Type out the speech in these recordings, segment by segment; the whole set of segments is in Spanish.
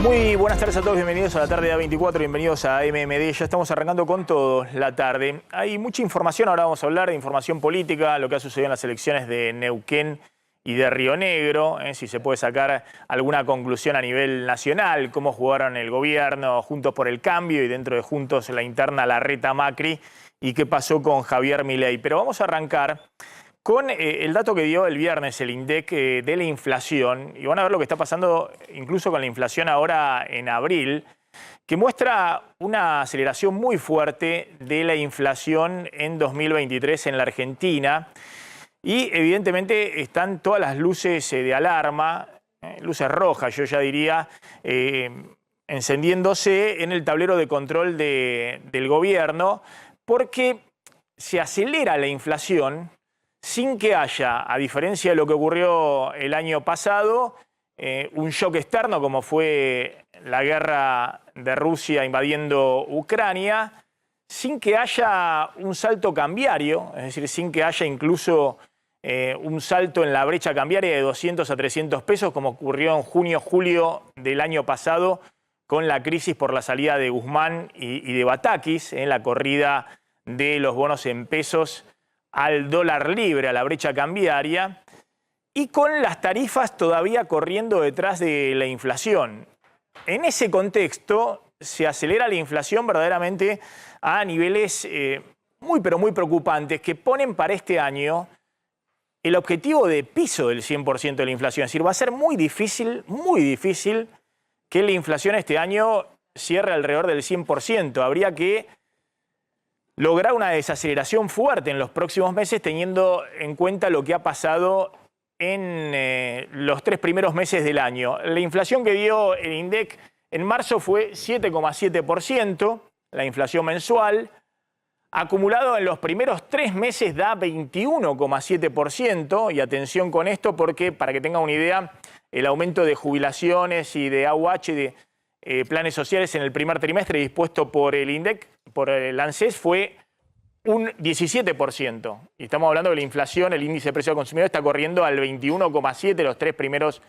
Muy buenas tardes a todos, bienvenidos a la tarde de A24, bienvenidos a MMD. Ya estamos arrancando con todo la tarde. Hay mucha información, ahora vamos a hablar de información política, lo que ha sucedido en las elecciones de Neuquén y de Río Negro, si se puede sacar alguna conclusión a nivel nacional, cómo jugaron el gobierno, Juntos por el Cambio y dentro de Juntos la interna Larreta Macri y qué pasó con Javier Milei. Pero vamos a arrancar con el dato que dio el viernes el INDEC de la inflación, y van a ver lo que está pasando incluso con la inflación ahora en abril, que muestra una aceleración muy fuerte de la inflación en 2023 en la Argentina, y evidentemente están todas las luces de alarma, luces rojas yo ya diría, encendiéndose en el tablero de control del gobierno, porque se acelera la inflación sin que haya, a diferencia de lo que ocurrió el año pasado, un shock externo como fue la guerra de Rusia invadiendo Ucrania, sin que haya un salto cambiario, es decir, sin que haya incluso un salto en la brecha cambiaria de 200 a 300 pesos como ocurrió en junio-julio del año pasado con la crisis por la salida de Guzmán y de Batakis, en la corrida de los bonos en pesos al dólar libre, a la brecha cambiaria, y con las tarifas todavía corriendo detrás de la inflación. En ese contexto se acelera la inflación verdaderamente a niveles muy pero muy preocupantes que ponen para este año el objetivo de piso del 100% de la inflación. Es decir, va a ser muy difícil que la inflación este año cierre alrededor del 100%. Habría que lograr una desaceleración fuerte en los próximos meses teniendo en cuenta lo que ha pasado en los 3 primeros meses del año. La inflación que dio el INDEC en marzo fue 7,7%, la inflación mensual. Acumulado en los primeros 3 meses da 21,7%, y atención con esto porque, para que tengan una idea, el aumento de jubilaciones y de AUH, de planes sociales en el primer trimestre dispuesto por el INDEC, por el ANSES, fue un 17%. Y estamos hablando de la inflación, el índice de precio al consumidor está corriendo al 21,7% los 3 primeros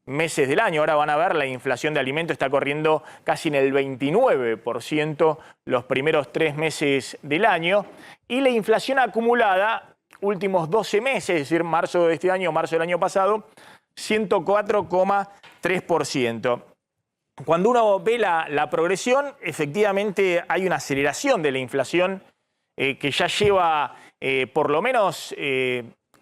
meses del año. Ahora van a ver, la inflación de alimentos está corriendo casi en el 29% los primeros 3 meses del año. Y la inflación acumulada, últimos 12 meses, es decir, marzo de este año, marzo del año pasado, 104,3%. Cuando uno ve la progresión, efectivamente hay una aceleración de la inflación que ya lleva por lo menos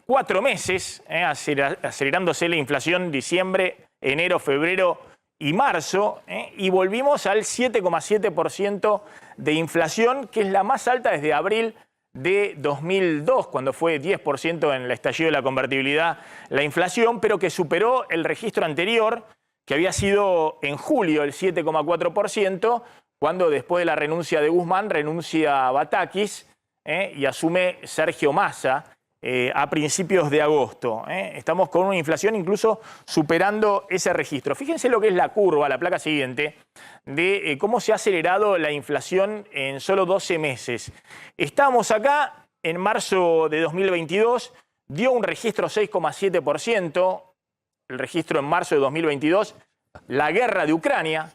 4 meses, acelerándose la inflación diciembre, enero, febrero y marzo, y volvimos al 7,7% de inflación, que es la más alta desde abril de 2002, cuando fue 10% en el estallido de la convertibilidad la inflación, pero que superó el registro anterior, que había sido en julio el 7,4%, cuando después de la renuncia de Guzmán renuncia Batakis y asume Sergio Massa a principios de agosto. Estamos con una inflación incluso superando ese registro. Fíjense lo que es la curva, la placa siguiente, de cómo se ha acelerado la inflación en solo 12 meses. Estamos acá en marzo de 2022, dio un registro 6,7%, el registro en marzo de 2022, la guerra de Ucrania,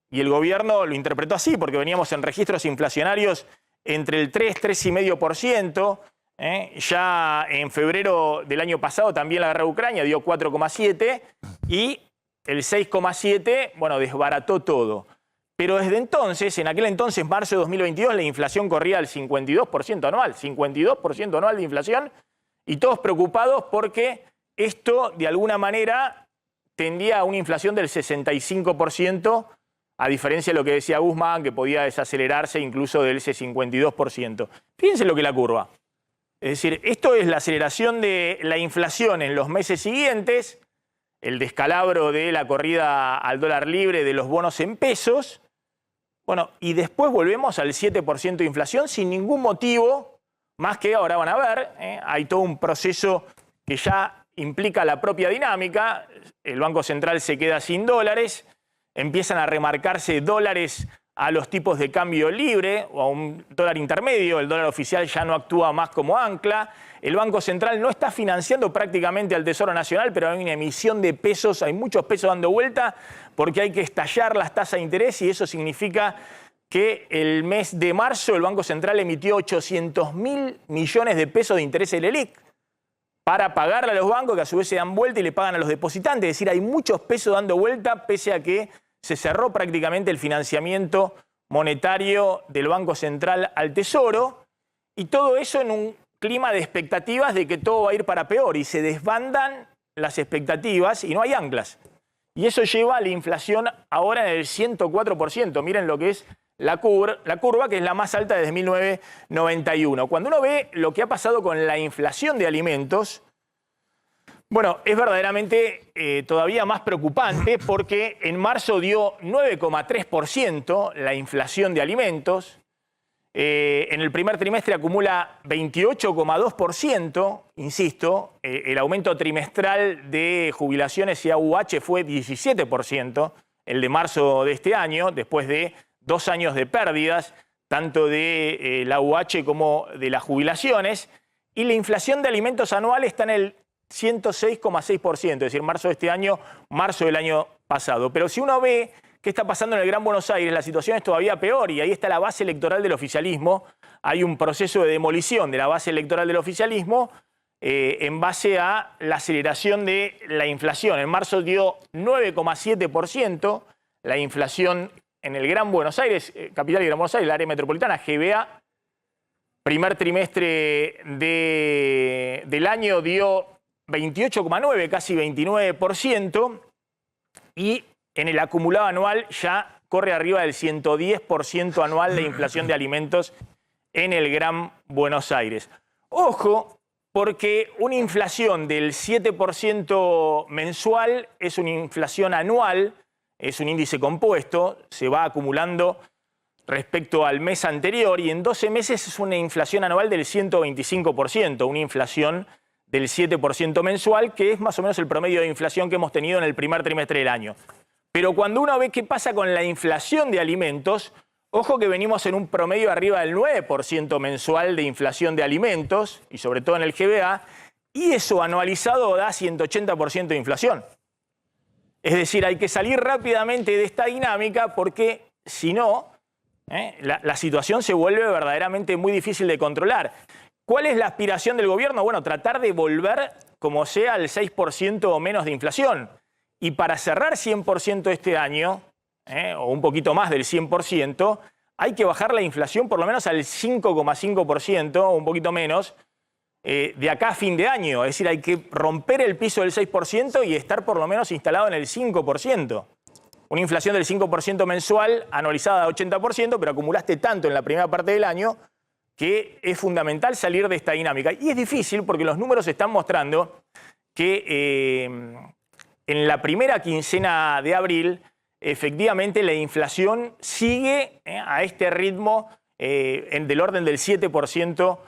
y el gobierno lo interpretó así, porque veníamos en registros inflacionarios entre el 3,5%, ya en febrero del año pasado también la guerra de Ucrania dio 4,7%, y el 6,7%, bueno, desbarató todo. Pero desde entonces, en aquel entonces, marzo de 2022, la inflación corría al 52% anual, 52% anual de inflación, y todos preocupados porque esto, de alguna manera, tendía a una inflación del 65%, a diferencia de lo que decía Guzmán, que podía desacelerarse incluso del ese 52%. Fíjense lo que es la curva. Es decir, esto es la aceleración de la inflación en los meses siguientes, el descalabro de la corrida al dólar libre, de los bonos en pesos. Bueno, y después volvemos al 7% de inflación sin ningún motivo, más que ahora van a ver, hay todo un proceso que ya implica la propia dinámica. El Banco Central se queda sin dólares, empiezan a remarcarse dólares a los tipos de cambio libre o a un dólar intermedio. El dólar oficial ya no actúa más como ancla. El Banco Central no está financiando prácticamente al Tesoro Nacional, pero hay una emisión de pesos, hay muchos pesos dando vuelta porque hay que estallar las tasas de interés y eso significa que el mes de marzo el Banco Central emitió 800.000 millones de pesos de interés del LELIQ para pagarle a los bancos que a su vez se dan vuelta y le pagan a los depositantes. Es decir, hay muchos pesos dando vuelta pese a que se cerró prácticamente el financiamiento monetario del Banco Central al Tesoro y todo eso en un clima de expectativas de que todo va a ir para peor y se desbandan las expectativas y no hay anclas. Y eso lleva a la inflación ahora en el 104%. Miren lo que es la curva, que es la más alta desde 1991. Cuando uno ve lo que ha pasado con la inflación de alimentos, bueno, es verdaderamente todavía más preocupante porque en marzo dio 9,3% la inflación de alimentos. En el primer trimestre acumula 28,2%, insisto, el aumento trimestral de jubilaciones y AUH fue 17%, el de marzo de este año, después de 2 años de pérdidas, tanto de la AUH como de las jubilaciones, y la inflación de alimentos anual está en el 106,6%, es decir, marzo de este año, marzo del año pasado. Pero si uno ve qué está pasando en el Gran Buenos Aires, la situación es todavía peor y ahí está la base electoral del oficialismo. Hay un proceso de demolición de la base electoral del oficialismo en base a la aceleración de la inflación. En marzo dio 9,7% la inflación en el Gran Buenos Aires, capital y Gran Buenos Aires, el área metropolitana, GBA. Primer trimestre del año dio 28,9%, casi 29%, y en el acumulado anual ya corre arriba del 110% anual de inflación de alimentos en el Gran Buenos Aires. Ojo, porque una inflación del 7% mensual es una inflación anual, es un índice compuesto, se va acumulando respecto al mes anterior y en 12 meses es una inflación anual del 125%, una inflación del 7% mensual, que es más o menos el promedio de inflación que hemos tenido en el primer trimestre del año. Pero cuando uno ve qué pasa con la inflación de alimentos, ojo que venimos en un promedio arriba del 9% mensual de inflación de alimentos, y sobre todo en el GBA, y eso anualizado da 180% de inflación. Es decir, hay que salir rápidamente de esta dinámica porque si no, la situación se vuelve verdaderamente muy difícil de controlar. ¿Cuál es la aspiración del gobierno? Bueno, tratar de volver como sea al 6% o menos de inflación. Y para cerrar 100% este año, o un poquito más del 100%, hay que bajar la inflación por lo menos al 5,5% o un poquito menos de acá a fin de año. Es decir, hay que romper el piso del 6% y estar por lo menos instalado en el 5%. Una inflación del 5% mensual, anualizada a 80%, pero acumulaste tanto en la primera parte del año que es fundamental salir de esta dinámica. Y es difícil porque los números están mostrando que en la primera quincena de abril, efectivamente la inflación sigue a este ritmo del orden del 7%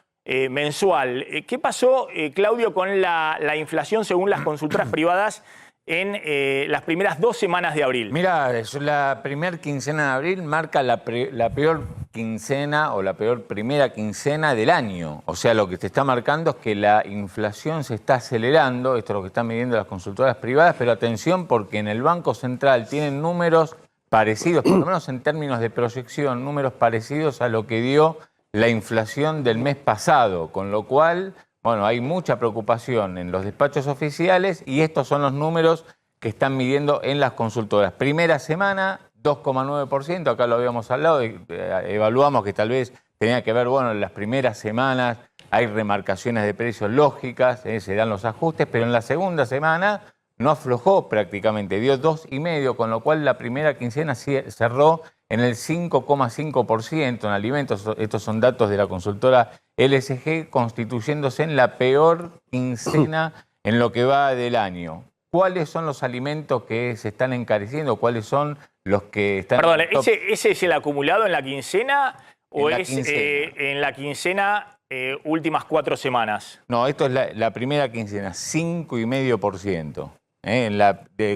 mensual. ¿Qué pasó, Claudio, con la inflación según las consultoras privadas en las primeras 2 semanas de abril? Mira, la primera quincena de abril marca la peor quincena o la peor primera quincena del año. O sea, lo que te está marcando es que la inflación se está acelerando, esto es lo que están midiendo las consultoras privadas, pero atención porque en el Banco Central tienen números parecidos, por lo menos en términos de proyección, números parecidos a lo que dio la inflación del mes pasado, con lo cual, bueno, hay mucha preocupación en los despachos oficiales y estos son los números que están midiendo en las consultoras. Primera semana, 2,9%, acá lo habíamos hablado, evaluamos que tal vez tenía que ver, bueno, en las primeras semanas hay remarcaciones de precios lógicas, se dan los ajustes, pero en la segunda semana no aflojó prácticamente, dio 2,5%, con lo cual la primera quincena cerró en el 5,5% en alimentos. Estos son datos de la consultora LSG, constituyéndose en la peor quincena en lo que va del año. ¿Cuáles son los alimentos que se están encareciendo? ¿Cuáles son los que están...? Perdón, ¿ese es el acumulado en la quincena o es en la quincena últimas 4 semanas? No, esto es la primera quincena, 5,5%.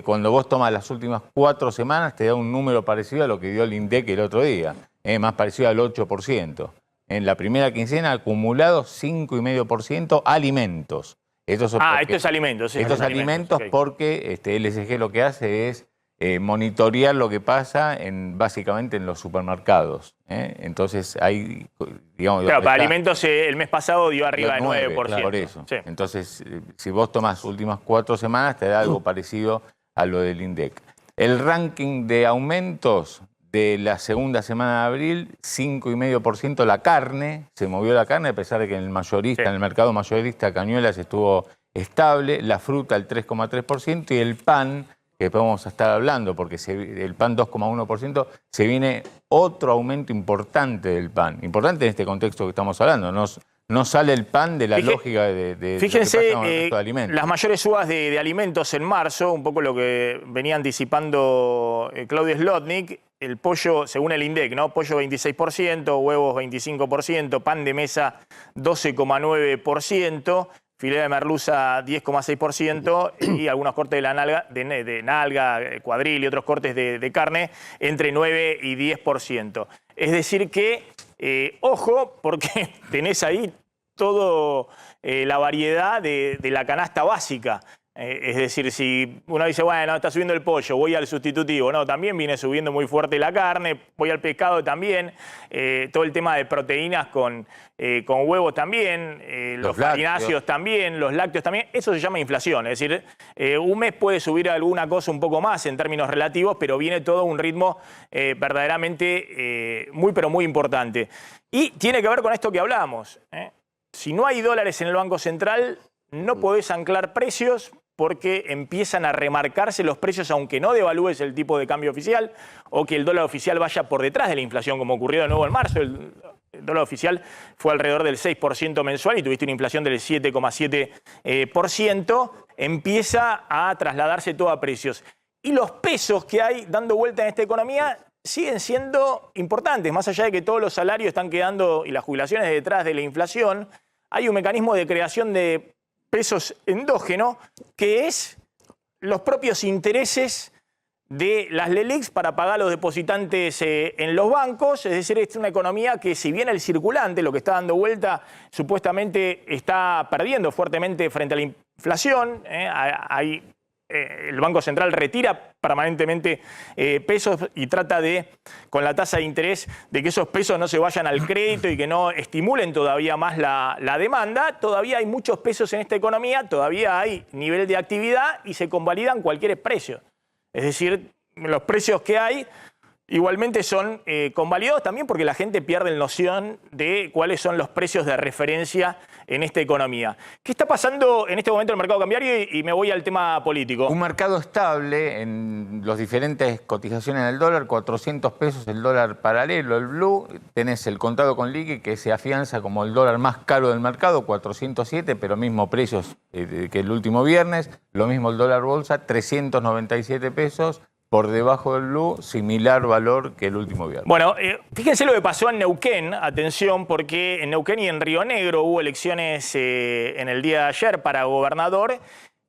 Cuando vos tomas las últimas 4 semanas, te da un número parecido a lo que dio el INDEC el otro día, más parecido al 8%. En la primera quincena, acumulado 5,5% alimentos. Esto es alimentos. Sí, estos alimentos, okay. Porque el ESG lo que hace es monitorear lo que pasa básicamente en los supermercados. Entonces hay, digamos... Claro, para alimentos el mes pasado dio arriba del 9%. Claro, por eso. Sí. Entonces, si vos tomás últimas 4 semanas, te da algo parecido a lo del INDEC. El ranking de aumentos de la segunda semana de abril, 5,5% la carne, se movió la carne a pesar de que en el mercado mayorista Cañuelas estuvo estable, la fruta el 3,3% y el pan, que después vamos a estar hablando porque el pan 2,1%, se viene otro aumento importante del pan, importante en este contexto que estamos hablando, no sale el pan de la lógica de fíjense, las mayores subas de alimentos en marzo, un poco lo que venía anticipando Claudio Zlotnik. El pollo, según el INDEC, ¿no? Pollo 26%, huevos 25%, pan de mesa 12,9%, filete de merluza 10,6% y algunos cortes de la nalga, de nalga, cuadril y otros cortes de carne entre 9 y 10%. Es decir que, ojo, porque tenés ahí toda la variedad de la canasta básica. Es decir, si uno dice, bueno, está subiendo el pollo, voy al sustitutivo. No, también viene subiendo muy fuerte la carne, voy al pescado también. Todo el tema de proteínas con huevos también, los farináceos también, los lácteos también. Eso se llama inflación. Es decir, un mes puede subir alguna cosa un poco más en términos relativos, pero viene todo a un ritmo verdaderamente muy, pero muy importante. Y tiene que ver con esto que hablábamos. Si no hay dólares en el Banco Central, no podés anclar precios porque empiezan a remarcarse los precios aunque no devalúes el tipo de cambio oficial o que el dólar oficial vaya por detrás de la inflación, como ocurrió de nuevo en marzo. El dólar oficial fue alrededor del 6% mensual y tuviste una inflación del 7,7%. Empieza a trasladarse todo a precios. Y los pesos que hay dando vuelta en esta economía siguen siendo importantes. Más allá de que todos los salarios están quedando y las jubilaciones detrás de la inflación, hay un mecanismo de creación de pesos endógeno, que es los propios intereses de las LELIQs para pagar a los depositantes en los bancos. Es decir, es una economía que, si bien el circulante, lo que está dando vuelta, supuestamente está perdiendo fuertemente frente a la inflación. El Banco Central retira permanentemente pesos y trata de, con la tasa de interés, de que esos pesos no se vayan al crédito y que no estimulen todavía más la demanda. Todavía hay muchos pesos en esta economía, todavía hay nivel de actividad y se convalidan cualquier precio. Es decir, los precios que hay igualmente son convalidados también porque la gente pierde la noción de cuáles son los precios de referencia en esta economía. ¿Qué está pasando en este momento en el mercado cambiario? Y me voy al tema político. Un mercado estable en las diferentes cotizaciones del dólar, 400 pesos el dólar paralelo, el blue. Tenés el contado con liqui que se afianza como el dólar más caro del mercado, 407, pero mismo precios que el último viernes. Lo mismo el dólar bolsa, 397 pesos. Por debajo del blue, similar valor que el último viernes. Bueno, fíjense lo que pasó en Neuquén, atención, porque en Neuquén y en Río Negro hubo elecciones en el día de ayer para gobernador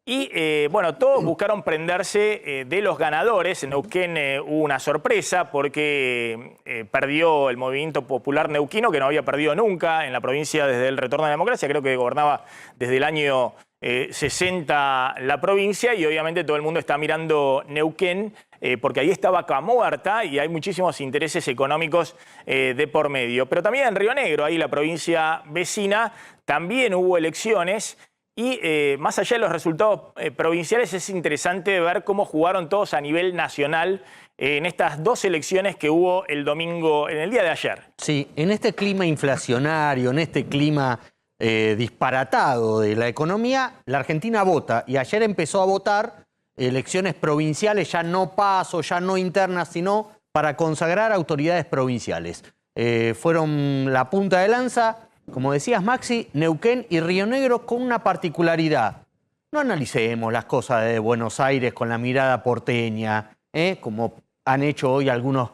y, bueno, todos buscaron prenderse de los ganadores. En Neuquén hubo una sorpresa porque perdió el Movimiento Popular Neuquino, que no había perdido nunca en la provincia desde el retorno a la democracia. Creo que gobernaba desde el año 60 la provincia y obviamente todo el mundo está mirando Neuquén porque ahí está Vaca Muerta y hay muchísimos intereses económicos de por medio. Pero también en Río Negro, ahí la provincia vecina, también hubo elecciones y más allá de los resultados provinciales es interesante ver cómo jugaron todos a nivel nacional en estas dos elecciones que hubo el domingo, en el día de ayer. Sí, en este clima inflacionario, en este clima disparatado de la economía, la Argentina vota y ayer empezó a votar elecciones provinciales, ya no PASO, ya no internas, sino para consagrar autoridades provinciales. Fueron la punta de lanza, como decías Maxi, Neuquén y Río Negro con una particularidad. No analicemos las cosas de Buenos Aires con la mirada porteña, como han hecho hoy algunos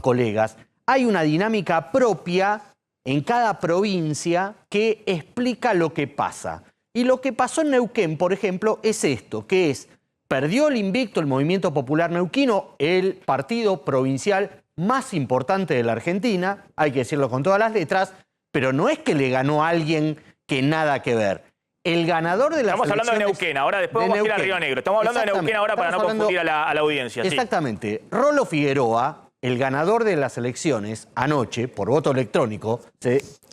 colegas. Hay una dinámica propia en cada provincia que explica lo que pasa. Y lo que pasó en Neuquén, por ejemplo, es esto, que es perdió el invicto el Movimiento Popular Neuquino, el partido provincial más importante de la Argentina, hay que decirlo con todas las letras, pero no es que le ganó a alguien que nada que ver. El ganador de las Estamos hablando de Neuquén, ahora después vamos a ir a Río Negro. Estamos hablando de Neuquén ahora para no confundir a la audiencia. Exactamente. Sí. Rolo Figueroa, el ganador de las elecciones, anoche, por voto electrónico,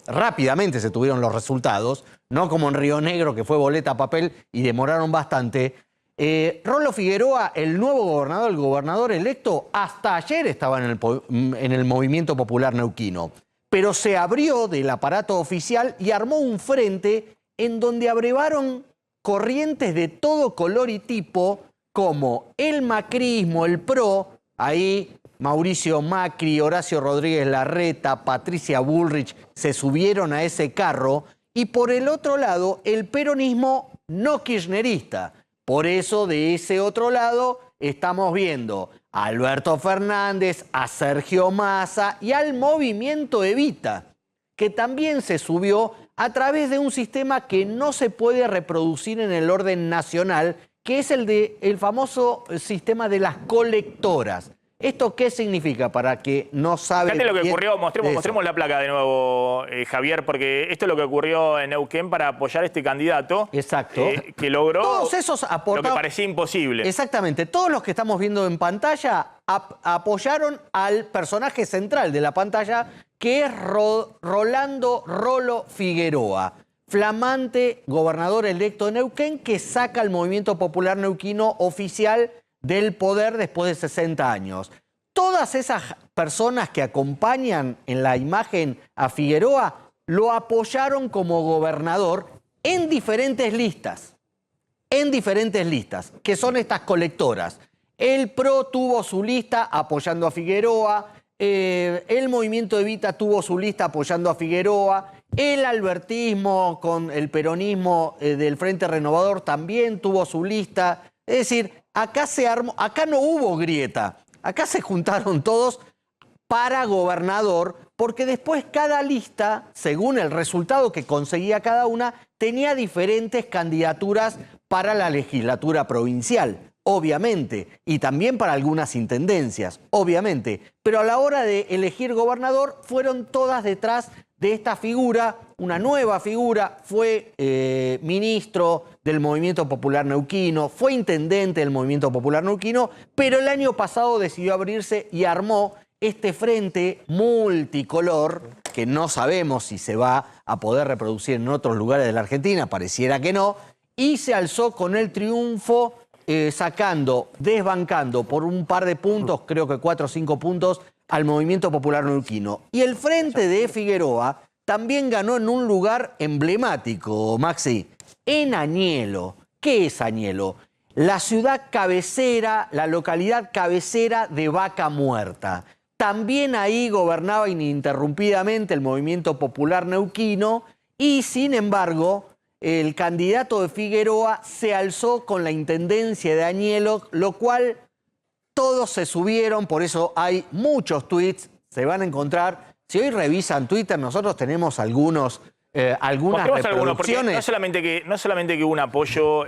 rápidamente se tuvieron los resultados, no como en Río Negro, que fue boleta a papel y demoraron bastante. Rolo Figueroa, el nuevo gobernador, el gobernador electo, hasta ayer estaba en el Movimiento Popular Neuquino. Pero se abrió del aparato oficial y armó un frente en donde abrevaron corrientes de todo color y tipo, como el macrismo, el PRO, ahí Mauricio Macri, Horacio Rodríguez Larreta, Patricia Bullrich se subieron a ese carro, y por el otro lado el peronismo no kirchnerista. Por eso de ese otro lado estamos viendo a Alberto Fernández, a Sergio Massa y al movimiento Evita, que también se subió a través de un sistema que no se puede reproducir en el orden nacional, que es el famoso sistema de las colectoras. ¿Esto qué significa? Para que no sabe... Fíjate lo que ocurrió, mostremos la placa de nuevo, Javier, porque esto es lo que ocurrió en Neuquén para apoyar a este candidato. Exacto. Que logró todos esos aportados, lo que parecía imposible. Exactamente. Todos los que estamos viendo en pantalla apoyaron al personaje central de la pantalla, que es Rolando Rolo Figueroa, flamante gobernador electo de Neuquén, que saca al Movimiento Popular Neuquino oficial del poder después de 60 años. Todas esas personas que acompañan en la imagen a Figueroa lo apoyaron como gobernador en diferentes listas, que son estas colectoras. El PRO tuvo su lista apoyando a Figueroa, el Movimiento Evita tuvo su lista apoyando a Figueroa, el albertismo con el peronismo del Frente Renovador también tuvo su lista. Es decir, acá no hubo grieta, acá se juntaron todos para gobernador, porque después cada lista, según el resultado que conseguía cada una, tenía diferentes candidaturas para la legislatura provincial, obviamente, y también para algunas intendencias, obviamente. Pero a la hora de elegir gobernador, fueron todas detrás de esta figura, una nueva figura. Fue ministro del Movimiento Popular Neuquino, fue intendente del Movimiento Popular Neuquino, pero el año pasado decidió abrirse y armó este frente multicolor, que no sabemos si se va a poder reproducir en otros lugares de la Argentina, pareciera que no, y se alzó con el triunfo desbancando por un par de puntos, creo que 4 o 5 puntos, al Movimiento Popular Neuquino. Y el frente de Figueroa también ganó en un lugar emblemático, Maxi, en Añelo. ¿Qué es Añelo? La ciudad cabecera, la localidad cabecera de Vaca Muerta. También ahí gobernaba ininterrumpidamente el Movimiento Popular Neuquino y, sin embargo, el candidato de Figueroa se alzó con la intendencia de Añelo, lo cual todos se subieron, por eso hay muchos tweets, se van a encontrar. Si hoy revisan Twitter, nosotros tenemos algunas reproducciones. No solamente que hubo un apoyo,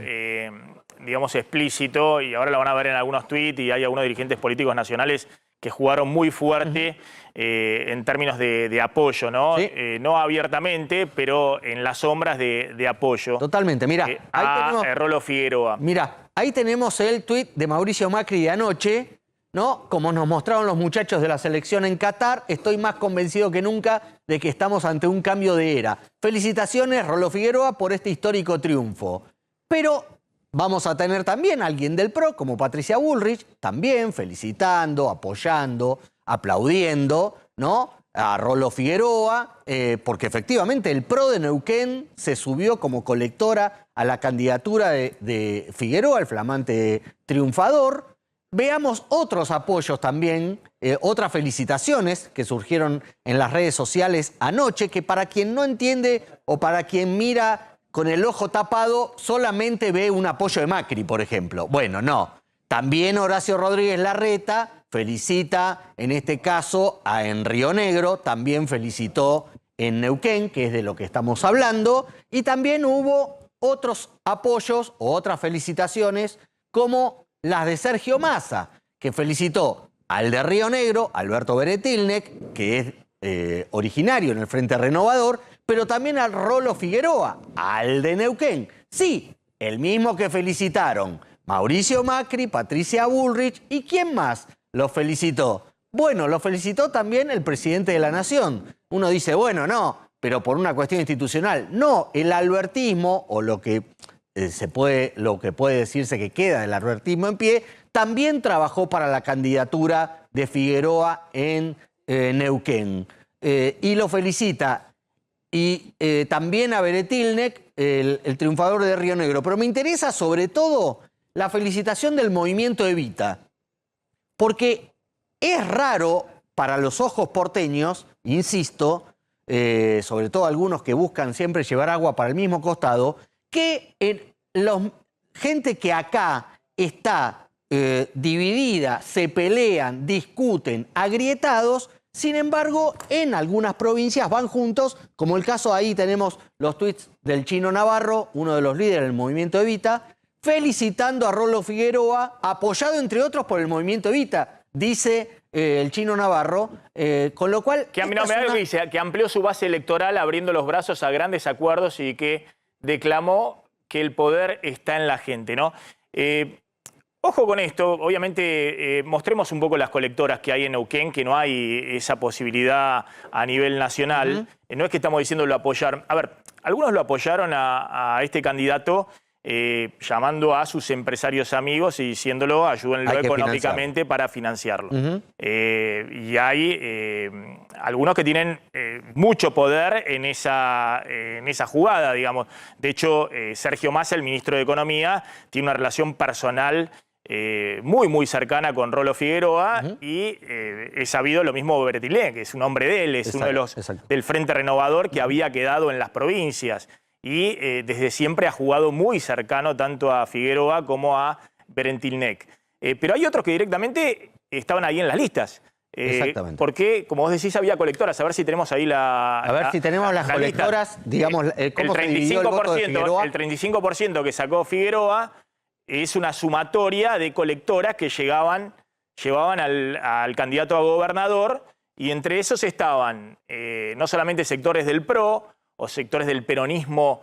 digamos, explícito, y ahora lo van a ver en algunos tweets, y hay algunos dirigentes políticos nacionales que jugaron muy fuerte en términos de apoyo, ¿no? ¿Sí? No abiertamente, pero en las sombras de apoyo. Totalmente, mira. A Rolo Figueroa. Mira, ahí tenemos el tuit de Mauricio Macri de anoche, ¿no? Como nos mostraron los muchachos de la selección en Qatar, estoy más convencido que nunca de que estamos ante un cambio de era. Felicitaciones, Rolo Figueroa, por este histórico triunfo. Pero vamos a tener también a alguien del PRO, como Patricia Bullrich, también felicitando, apoyando, aplaudiendo, ¿no? A Rolo Figueroa, porque efectivamente el PRO de Neuquén se subió como colectora a la candidatura de Figueroa, el flamante triunfador. Veamos otros apoyos también, otras felicitaciones que surgieron en las redes sociales anoche, que para quien no entiende o para quien mira con el ojo tapado, solamente ve un apoyo de Macri, por ejemplo. Bueno, no. También Horacio Rodríguez Larreta felicita, en este caso, en Río Negro, también felicitó en Neuquén, que es de lo que estamos hablando, y también hubo otros apoyos o otras felicitaciones, como las de Sergio Massa, que felicitó al de Río Negro, Alberto Beretilnec, que es originario en el Frente Renovador, pero también al Rolo Figueroa, al de Neuquén. Sí, el mismo que felicitaron Mauricio Macri, Patricia Bullrich, ¿y quién más lo felicitó? Bueno, lo felicitó también el presidente de la Nación. Uno dice, bueno, no, pero por una cuestión institucional. No, el albertismo, o lo que puede decirse que queda del albertismo en pie, también trabajó para la candidatura de Figueroa en Neuquén. Y lo felicita. Y también a Beretilnec, el triunfador de Río Negro. Pero me interesa sobre todo la felicitación del movimiento Evita. Porque es raro para los ojos porteños, insisto, sobre todo algunos que buscan siempre llevar agua para el mismo costado, que gente que acá está dividida, se pelean, discuten, agrietados, sin embargo, en algunas provincias van juntos, como el caso ahí tenemos los tuits del Chino Navarro, uno de los líderes del movimiento Evita, felicitando a Rolo Figueroa, apoyado entre otros por el movimiento Evita, dice el Chino Navarro, con lo cual... Que a mí no me da que dice, que amplió su base electoral abriendo los brazos a grandes acuerdos y que declamó que el poder está en la gente, ¿no? Ojo con esto, obviamente mostremos un poco las colectoras que hay en Neuquén, que no hay esa posibilidad a nivel nacional. No es que estamos diciendo lo apoyar. A ver, algunos lo apoyaron a este candidato llamando a sus empresarios amigos y diciéndolo, ayúdenlo económicamente para financiarlo. Y hay algunos que tienen mucho poder en esa jugada, digamos. De hecho, Sergio Massa, el ministro de Economía, tiene una relación personal muy cercana con Rolo Figueroa y he sabido lo mismo Beretilnec, que es un hombre de él, es uno de los del Frente Renovador que había quedado en las provincias y desde siempre ha jugado muy cercano tanto a Figueroa como a Beretilnec. Pero hay otros que directamente estaban ahí en las listas. Exactamente. Porque, como vos decís, había colectoras. A ver si tenemos ahí a ver si tenemos las colectoras, lista. digamos, cómo se dividió el voto de Figueroa. El 35% que sacó Figueroa es una sumatoria de colectoras que llevaban al candidato a gobernador y entre esos estaban no solamente sectores del PRO o sectores del peronismo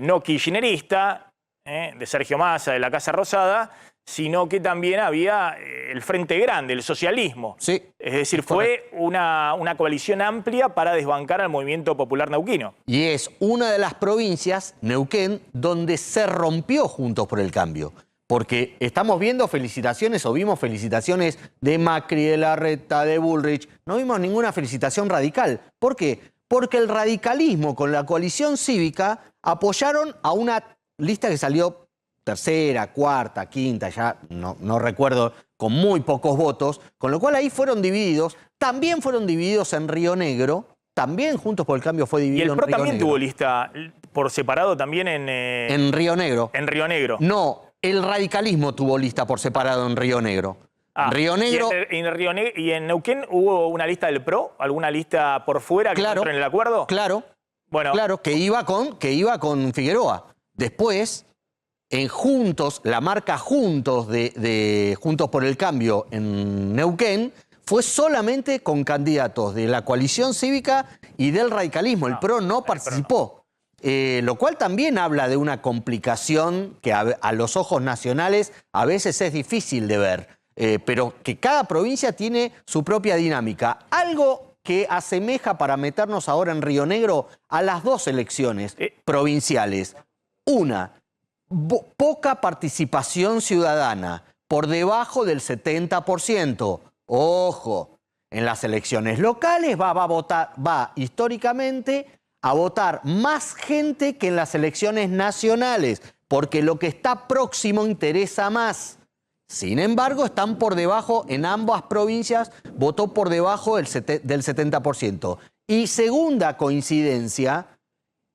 no kirchnerista, de Sergio Massa, de la Casa Rosada, sino que también había el Frente Grande, el socialismo. Sí, es decir, fue una coalición amplia para desbancar al movimiento popular neuquino. Y es una de las provincias, Neuquén, donde se rompió Juntos por el Cambio. Porque estamos viendo felicitaciones o vimos felicitaciones de Macri, de Larreta, de Bullrich. No vimos ninguna felicitación radical. ¿Por qué? Porque el radicalismo con la coalición cívica apoyaron a una lista que salió tercera, cuarta, quinta, ya no recuerdo, con muy pocos votos, con lo cual ahí fueron divididos. También fueron divididos en Río Negro, también Juntos por el Cambio fue dividido en Río Negro. Y el PRO también tuvo lista por separado también en Río Negro. En Río Negro. No, el radicalismo tuvo lista por separado en Río Negro. Río Negro... ¿Y en Neuquén hubo una lista del PRO? ¿Alguna lista por fuera que entró en el acuerdo? Claro, bueno. Claro, que iba con Figueroa. Después, en Juntos, la marca Juntos de Juntos por el Cambio en Neuquén fue solamente con candidatos de la coalición cívica y del radicalismo. El PRO no participó. Lo cual también habla de una complicación que a los ojos nacionales a veces es difícil de ver, pero que cada provincia tiene su propia dinámica. Algo que asemeja, para meternos ahora en Río Negro, a las dos elecciones provinciales. Una, poca participación ciudadana, por debajo del 70%. Ojo, en las elecciones locales va históricamente a votar más gente que en las elecciones nacionales, porque lo que está próximo interesa más. Sin embargo, están por debajo, en ambas provincias, votó por debajo del 70%. Y segunda coincidencia,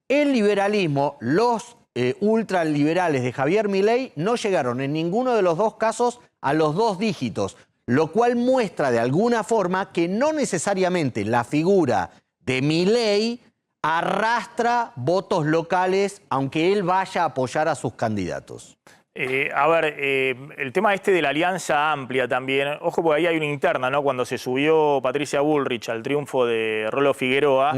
el liberalismo, los ultraliberales de Javier Milei no llegaron en ninguno de los dos casos a los 2 dígitos, lo cual muestra de alguna forma que no necesariamente la figura de Milei arrastra votos locales, aunque él vaya a apoyar a sus candidatos. A ver, el tema este de la alianza amplia también, ojo porque ahí hay una interna, ¿no? Cuando se subió Patricia Bullrich al triunfo de Rolo Figueroa,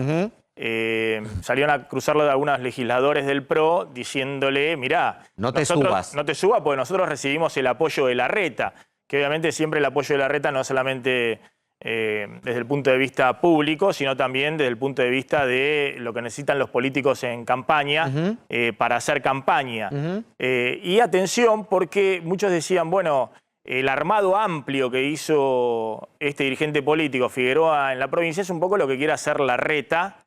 salieron a cruzarlo de algunos legisladores del PRO diciéndole, mirá, no te subas. No te subas porque nosotros recibimos el apoyo de Larreta, que obviamente siempre el apoyo de Larreta no solamente desde el punto de vista público, sino también desde el punto de vista de lo que necesitan los políticos en campaña para hacer campaña. Y atención, porque muchos decían, bueno, el armado amplio que hizo este dirigente político, Figueroa, en la provincia, es un poco lo que quiere hacer Larreta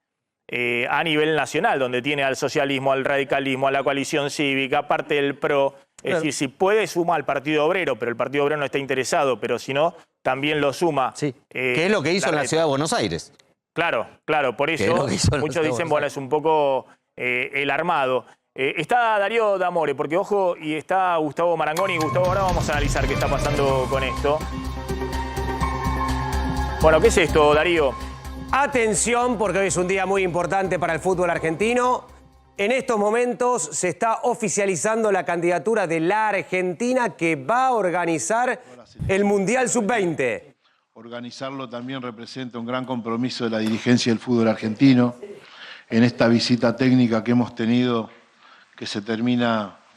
a nivel nacional, donde tiene al socialismo, al radicalismo, a la coalición cívica, parte del PRO. Es decir, si puede, suma al Partido Obrero, pero el Partido Obrero no está interesado, pero si no, también lo suma. Sí. ¿Qué es lo que hizo en la ciudad de Buenos Aires? Claro, claro, por eso muchos dicen, bueno, es un poco el armado. Está Darío D'Amore, porque ojo, y está Gustavo Marangoni. Gustavo, ahora vamos a analizar qué está pasando con esto. Bueno, ¿qué es esto, Darío? Atención, porque hoy es un día muy importante para el fútbol argentino. En estos momentos se está oficializando la candidatura de la Argentina que va a organizar el Mundial Sub-20. Organizarlo también representa un gran compromiso de la dirigencia del fútbol argentino. En esta visita técnica que hemos tenido, que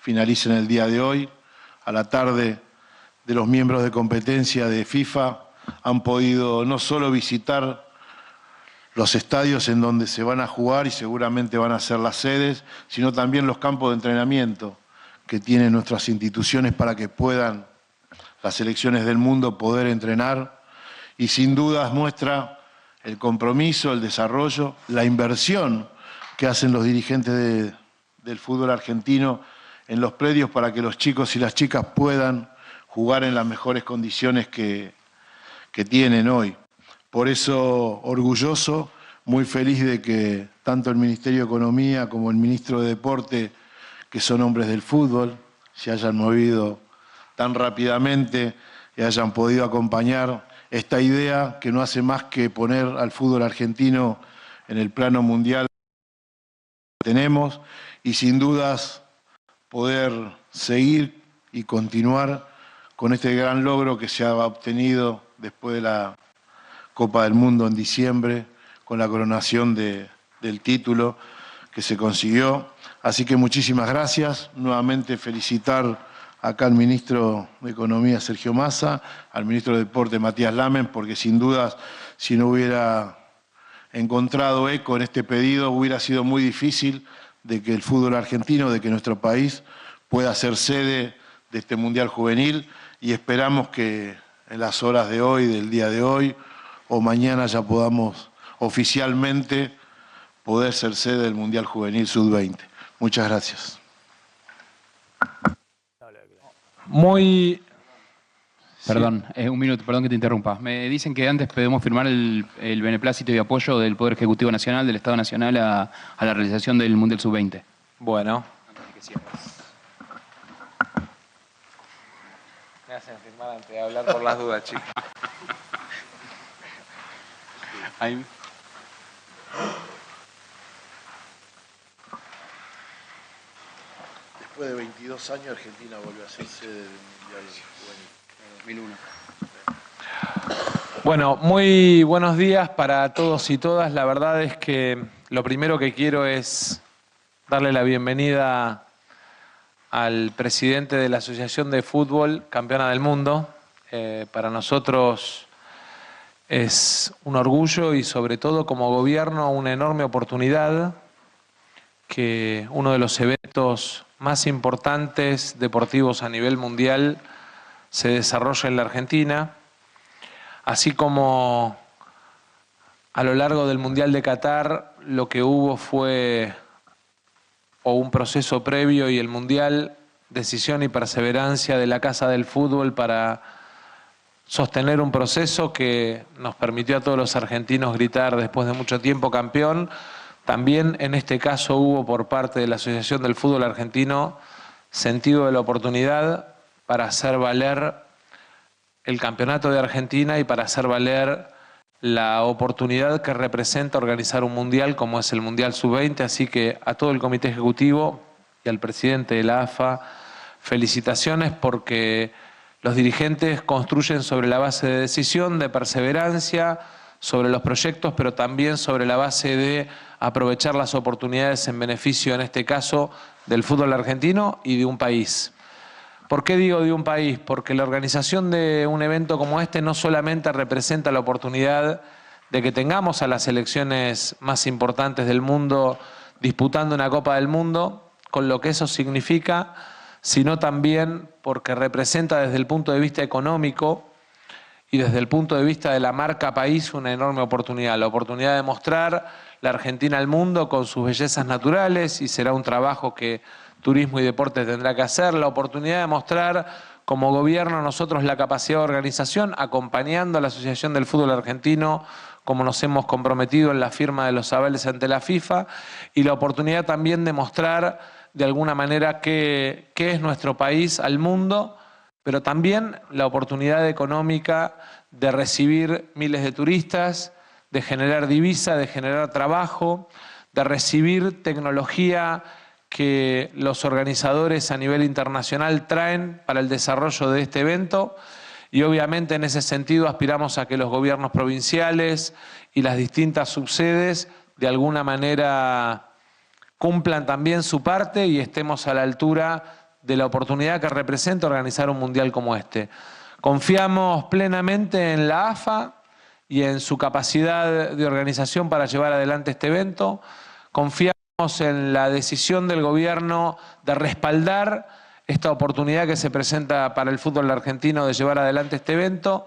finaliza en el día de hoy, a la tarde de los miembros de competencia de FIFA han podido no solo visitar los estadios en donde se van a jugar y seguramente van a ser las sedes, sino también los campos de entrenamiento que tienen nuestras instituciones para que puedan las selecciones del mundo poder entrenar. Y sin dudas muestra el compromiso, el desarrollo, la inversión que hacen los dirigentes del fútbol argentino en los predios para que los chicos y las chicas puedan jugar en las mejores condiciones que tienen hoy. Por eso, orgulloso, muy feliz de que tanto el Ministerio de Economía como el Ministro de Deporte, que son hombres del fútbol, se hayan movido tan rápidamente y hayan podido acompañar esta idea que no hace más que poner al fútbol argentino en el plano mundial que tenemos y sin dudas poder seguir y continuar con este gran logro que se ha obtenido después de la Copa del Mundo en diciembre, con la coronación del título que se consiguió. Así que muchísimas gracias. Nuevamente felicitar acá al Ministro de Economía, Sergio Massa, al Ministro de Deporte, Matías Lamen, porque sin dudas, si no hubiera encontrado eco en este pedido, hubiera sido muy difícil de que el fútbol argentino, de que nuestro país pueda ser sede de este Mundial Juvenil y esperamos que en las horas de hoy, del día de hoy, o mañana ya podamos oficialmente poder ser sede del Mundial Juvenil Sub-20. Muchas gracias. Perdón, un minuto, perdón que te interrumpa. Me dicen que antes podemos firmar el beneplácito y apoyo del Poder Ejecutivo Nacional, del Estado Nacional, a la realización del Mundial Sub-20. Bueno. Me hacen firmar antes de hablar por las dudas, chicos. Ahí. Después de 22 años, Argentina volvió a ser sede del Mundial Juvenil. 2001. Bueno, muy buenos días para todos y todas. La verdad es que lo primero que quiero es darle la bienvenida al presidente de la Asociación de Fútbol Campeona del Mundo. Para nosotros es un orgullo y sobre todo como gobierno una enorme oportunidad que uno de los eventos más importantes deportivos a nivel mundial se desarrolla en la Argentina, así como a lo largo del Mundial de Qatar lo que hubo fue un proceso previo y el Mundial, decisión y perseverancia de la Casa del Fútbol para sostener un proceso que nos permitió a todos los argentinos gritar después de mucho tiempo campeón. También en este caso hubo por parte de la Asociación del Fútbol Argentino sentido de la oportunidad para hacer valer el campeonato de Argentina y para hacer valer la oportunidad que representa organizar un mundial como es el Mundial Sub-20. Así que a todo el Comité Ejecutivo y al presidente de la AFA, felicitaciones porque los dirigentes construyen sobre la base de decisión, de perseverancia, sobre los proyectos, pero también sobre la base de aprovechar las oportunidades en beneficio, en este caso, del fútbol argentino y de un país. ¿Por qué digo de un país? Porque la organización de un evento como este no solamente representa la oportunidad de que tengamos a las selecciones más importantes del mundo disputando una Copa del Mundo, con lo que eso significa, sino también porque representa desde el punto de vista económico y desde el punto de vista de la marca país una enorme oportunidad. La oportunidad de mostrar la Argentina al mundo con sus bellezas naturales, y será un trabajo que Turismo y Deportes tendrá que hacer. La oportunidad de mostrar como gobierno nosotros la capacidad de organización, acompañando a la Asociación del Fútbol Argentino, como nos hemos comprometido en la firma de los avales ante la FIFA, y la oportunidad también de mostrar de alguna manera qué es nuestro país al mundo, pero también la oportunidad económica de recibir miles de turistas, de generar divisa, de generar trabajo, de recibir tecnología que los organizadores a nivel internacional traen para el desarrollo de este evento. Y obviamente en ese sentido aspiramos a que los gobiernos provinciales y las distintas subsedes de alguna manera cumplan también su parte y estemos a la altura de la oportunidad que representa organizar un mundial como este. Confiamos plenamente en la AFA y en su capacidad de organización para llevar adelante este evento. Confiamos en la decisión del gobierno de respaldar esta oportunidad que se presenta para el fútbol argentino de llevar adelante este evento,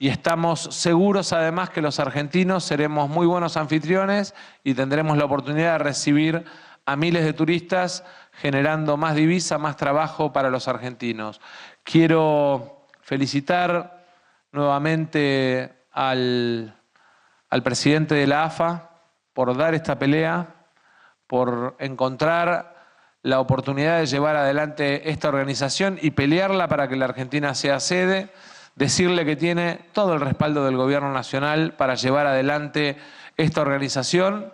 y estamos seguros además que los argentinos seremos muy buenos anfitriones y tendremos la oportunidad de recibir a miles de turistas, generando más divisa, más trabajo para los argentinos. Quiero felicitar nuevamente al presidente de la AFA por dar esta pelea, por encontrar la oportunidad de llevar adelante esta organización y pelearla para que la Argentina sea sede, decirle que tiene todo el respaldo del gobierno nacional para llevar adelante esta organización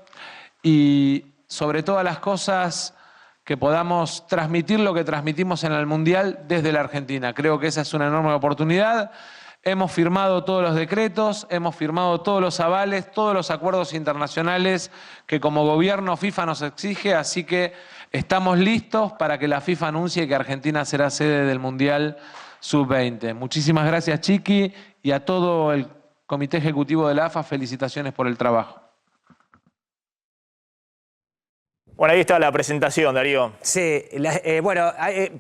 y sobre todas las cosas que podamos transmitir lo que transmitimos en el Mundial desde la Argentina. Creo que esa es una enorme oportunidad. Hemos firmado todos los decretos, hemos firmado todos los avales, todos los acuerdos internacionales que como gobierno FIFA nos exige, así que estamos listos para que la FIFA anuncie que Argentina será sede del Mundial Sub-20. Muchísimas gracias, Chiqui, y a todo el Comité Ejecutivo de la AFA, felicitaciones por el trabajo. Bueno, ahí está la presentación, Darío. Sí, bueno,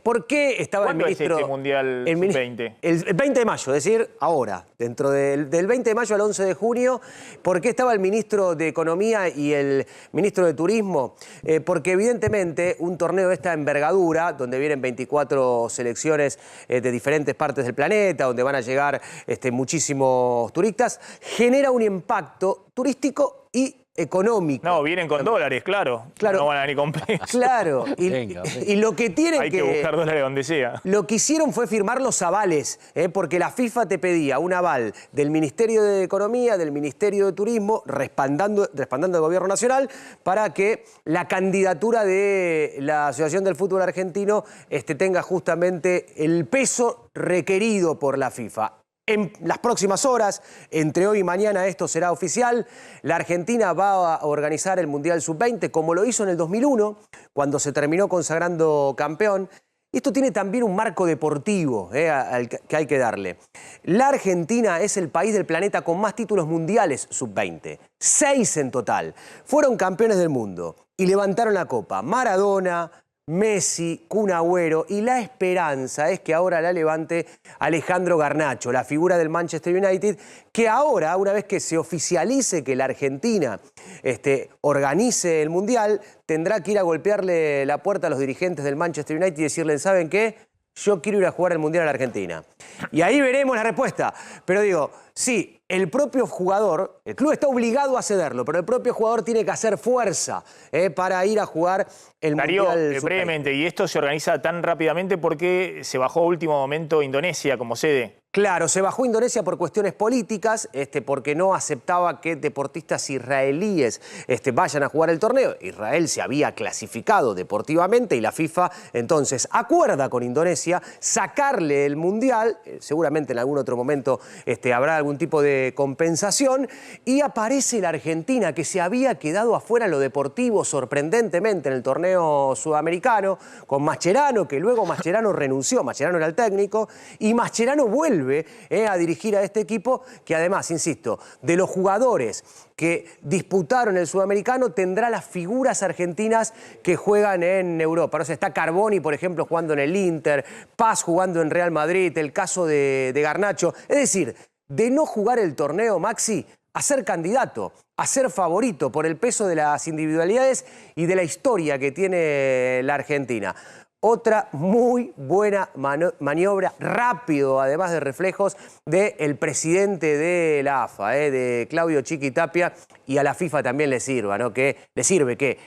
¿por qué estaba el ministro? ¿Cuándo es este Mundial Sub-20? El 20 de mayo, es decir, ahora, dentro del 20 de mayo al 11 de junio. ¿Por qué estaba el ministro de Economía y el ministro de Turismo? Porque evidentemente un torneo de esta envergadura, donde vienen 24 selecciones de diferentes partes del planeta, donde van a llegar muchísimos turistas, genera un impacto turístico y económico. No, vienen con dólares, claro. No van a venir con pesos. Claro. Y lo que tienen Hay que buscar dólares donde sea. Lo que hicieron fue firmar los avales, porque la FIFA te pedía un aval del Ministerio de Economía, del Ministerio de Turismo, respaldando al Gobierno Nacional, para que la candidatura de la Asociación del Fútbol Argentino tenga justamente el peso requerido por la FIFA. En las próximas horas, entre hoy y mañana, esto será oficial. La Argentina va a organizar el Mundial Sub-20, como lo hizo en el 2001, cuando se terminó consagrando campeón. Y esto tiene también un marco deportivo al que hay que darle. La Argentina es el país del planeta con más títulos mundiales Sub-20. 6 en total. Fueron campeones del mundo y levantaron la copa. Maradona, Messi, Kun Agüero, y la esperanza es que ahora la levante Alejandro Garnacho, la figura del Manchester United, que ahora, una vez que se oficialice que la Argentina organice el Mundial, tendrá que ir a golpearle la puerta a los dirigentes del Manchester United y decirles, ¿saben qué? Yo quiero ir a jugar el Mundial a la Argentina. Y ahí veremos la respuesta. Pero digo, sí, el propio jugador, el club está obligado a cederlo, pero el propio jugador tiene que hacer fuerza para ir a jugar el Mundial. Darío, brevemente, ¿y esto se organiza tan rápidamente porque se bajó a último momento Indonesia como sede? Claro, se bajó Indonesia por cuestiones políticas, porque no aceptaba que deportistas israelíes vayan a jugar el torneo. Israel se había clasificado deportivamente y la FIFA entonces acuerda con Indonesia sacarle el Mundial. Seguramente en algún otro momento habrá algún tipo de compensación. Y aparece la Argentina, que se había quedado afuera en lo deportivo sorprendentemente en el torneo sudamericano, con Mascherano, que luego Mascherano renunció. Mascherano era el técnico y Mascherano vuelve a dirigir a este equipo que además, insisto, de los jugadores que disputaron el sudamericano tendrá las figuras argentinas que juegan en Europa. No sé, está Carboni, por ejemplo, jugando en el Inter, Paz jugando en Real Madrid, el caso de Garnacho. Es decir, de no jugar el torneo, Maxi, a ser candidato, a ser favorito por el peso de las individualidades y de la historia que tiene la Argentina. Otra muy buena maniobra, rápido, además de reflejos, del presidente de la AFA, de Claudio Chiqui Tapia, y a la FIFA también le sirva, ¿no? Que le sirve que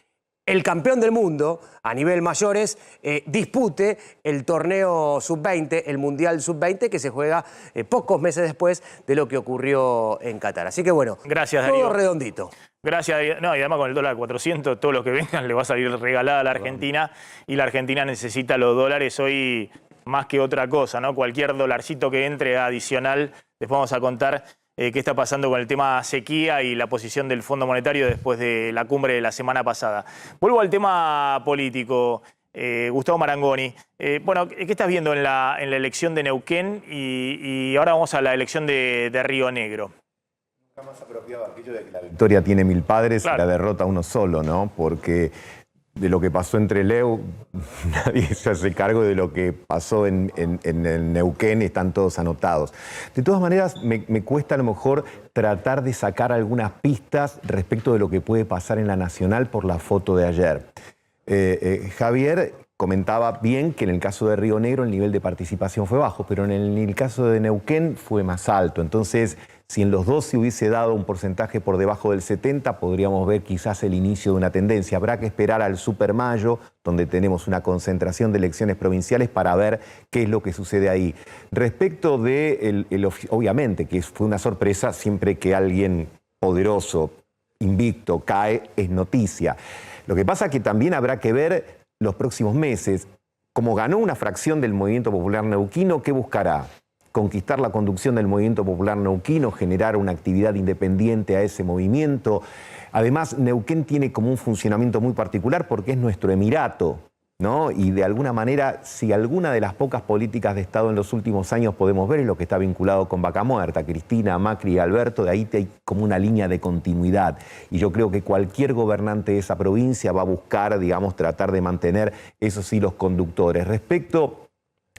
el campeón del mundo a nivel mayores dispute el torneo sub-20, el Mundial sub-20, que se juega pocos meses después de lo que ocurrió en Qatar. Así que bueno, gracias, todo Darío. Redondito. Gracias, Darío. No, y además con el dólar 400, todo lo que vengan le va a salir regalada a la Argentina, y la Argentina necesita los dólares hoy más que otra cosa, ¿no? Cualquier dolarcito que entre adicional, les vamos a contar qué está pasando con el tema sequía y la posición del Fondo Monetario después de la cumbre de la semana pasada. Vuelvo al tema político. Gustavo Marangoni, bueno, ¿qué estás viendo en la elección de Neuquén? Y ahora vamos a la elección de Río Negro. Más apropiado aquello de que la victoria tiene 1000 padres, claro, y la derrota uno solo, ¿no? Porque de lo que pasó entre Leu, nadie se hace cargo de lo que pasó en el Neuquén, están todos anotados. De todas maneras, me cuesta a lo mejor tratar de sacar algunas pistas respecto de lo que puede pasar en la Nacional por la foto de ayer. Javier comentaba bien que en el caso de Río Negro el nivel de participación fue bajo, pero en el caso de Neuquén fue más alto. Entonces, si en los dos se hubiese dado un porcentaje por debajo del 70, podríamos ver quizás el inicio de una tendencia. Habrá que esperar al Super Mayo, donde tenemos una concentración de elecciones provinciales, para ver qué es lo que sucede ahí. Respecto de, obviamente, que fue una sorpresa, siempre que alguien poderoso, invicto, cae, es noticia. Lo que pasa es que también habrá que ver los próximos meses. Como ganó una fracción del Movimiento Popular Neuquino, ¿qué buscará? Conquistar la conducción del Movimiento Popular Neuquino, generar una actividad independiente a ese movimiento. Además, Neuquén tiene como un funcionamiento muy particular porque es nuestro emirato, ¿no? Y de alguna manera, si alguna de las pocas políticas de Estado en los últimos años podemos ver es lo que está vinculado con Vaca Muerta, Cristina, Macri y Alberto, de ahí hay como una línea de continuidad. Y yo creo que cualquier gobernante de esa provincia va a buscar, digamos, tratar de mantener esos hilos conductores. Respecto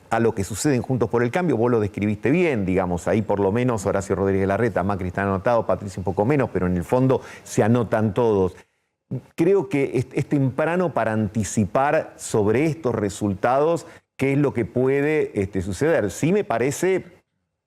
a lo que sucede en Juntos por el Cambio, vos lo describiste bien, digamos, ahí por lo menos Horacio Rodríguez Larreta, Macri está anotado, Patricia un poco menos, pero en el fondo se anotan todos. Creo que es temprano para anticipar sobre estos resultados qué es lo que puede suceder. Sí me parece,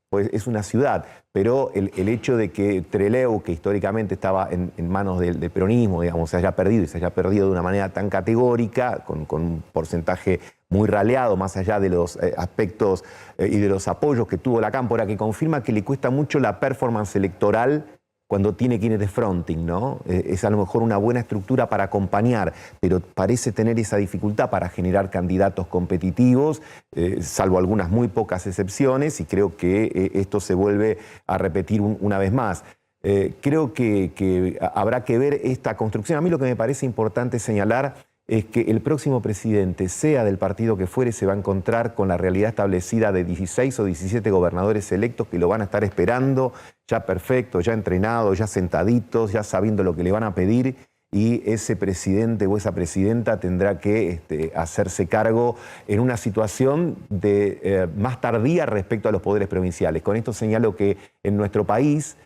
pues es una ciudad, pero el hecho de que Trelew, que históricamente estaba en manos del peronismo, digamos, se haya perdido y se haya perdido de una manera tan categórica, con un porcentaje muy raleado, más allá de los aspectos y de los apoyos que tuvo la Cámpora, que confirma que le cuesta mucho la performance electoral cuando tiene quienes de fronting, ¿no? Es a lo mejor una buena estructura para acompañar, pero parece tener esa dificultad para generar candidatos competitivos, salvo algunas muy pocas excepciones, y creo que esto se vuelve a repetir una vez más. Creo que habrá que ver esta construcción. A mí lo que me parece importante señalar es que el próximo presidente, sea del partido que fuere, se va a encontrar con la realidad establecida de 16 o 17 gobernadores electos que lo van a estar esperando, ya perfectos, ya entrenados, ya sentaditos, ya sabiendo lo que le van a pedir, y ese presidente o esa presidenta tendrá que hacerse cargo en una situación más tardía respecto a los poderes provinciales. Con esto señalo que en nuestro país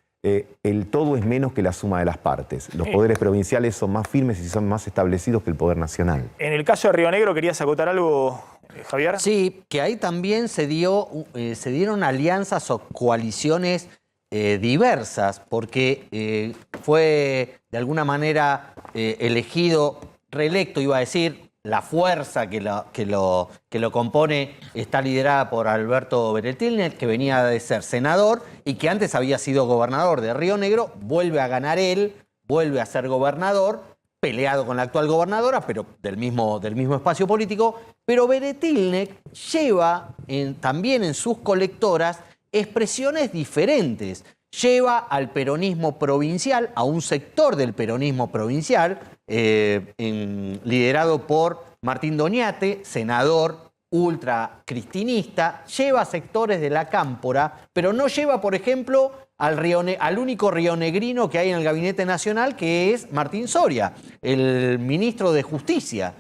el todo es menos que la suma de las partes. Los poderes provinciales son más firmes y son más establecidos que el poder nacional. En el caso de Río Negro, ¿querías acotar algo, Javier? Sí, que ahí también se dieron alianzas o coaliciones diversas, porque fue de alguna manera elegido, reelecto, iba a decir, la fuerza que lo compone está liderada por Alberto Beretilnec, que venía de ser senador y que antes había sido gobernador de Río Negro. Vuelve a ganar él, vuelve a ser gobernador, peleado con la actual gobernadora, pero del mismo espacio político. Pero Beretilnec lleva también en sus colectoras expresiones diferentes. Lleva al peronismo provincial, a un sector del peronismo provincial, liderado por Martín Doñate, senador ultracristinista. Lleva sectores de la Cámpora, pero no lleva, por ejemplo, al único rionegrino que hay en el Gabinete Nacional, que es Martín Soria, el ministro de Justicia,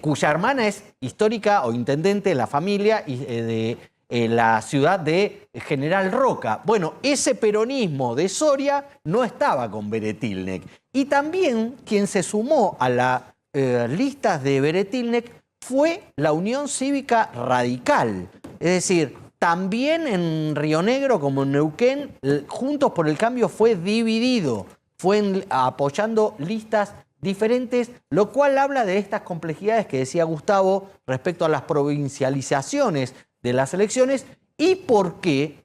cuya hermana es histórica o intendente de la familia de la ciudad de General Roca. Bueno, ese peronismo de Soria no estaba con Beretilnec. Y también quien se sumó a las listas de Beretilnec fue la Unión Cívica Radical. Es decir, también en Río Negro como en Neuquén, Juntos por el Cambio fue dividido, fue apoyando listas diferentes, lo cual habla de estas complejidades que decía Gustavo respecto a las provincializaciones de las elecciones y por qué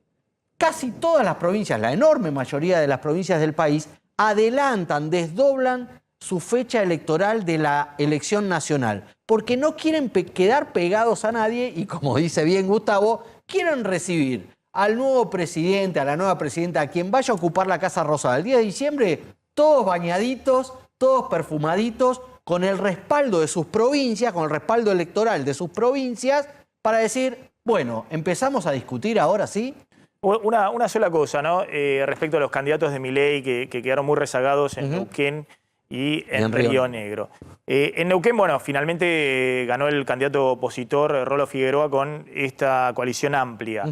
casi todas las provincias, la enorme mayoría de las provincias del país, adelantan, desdoblan su fecha electoral de la elección nacional, porque no quieren quedar pegados a nadie y, como dice bien Gustavo, quieren recibir al nuevo presidente, a la nueva presidenta, a quien vaya a ocupar la Casa Rosada el día de diciembre, todos bañaditos, todos perfumaditos, con el respaldo de sus provincias, con el respaldo electoral de sus provincias, para decir, bueno, empezamos a discutir ahora sí. Una sola cosa, ¿no? Respecto a los candidatos de Milei que quedaron muy rezagados en Neuquén y en Río Negro. En Neuquén, bueno, finalmente ganó el candidato opositor Rolo Figueroa con esta coalición amplia.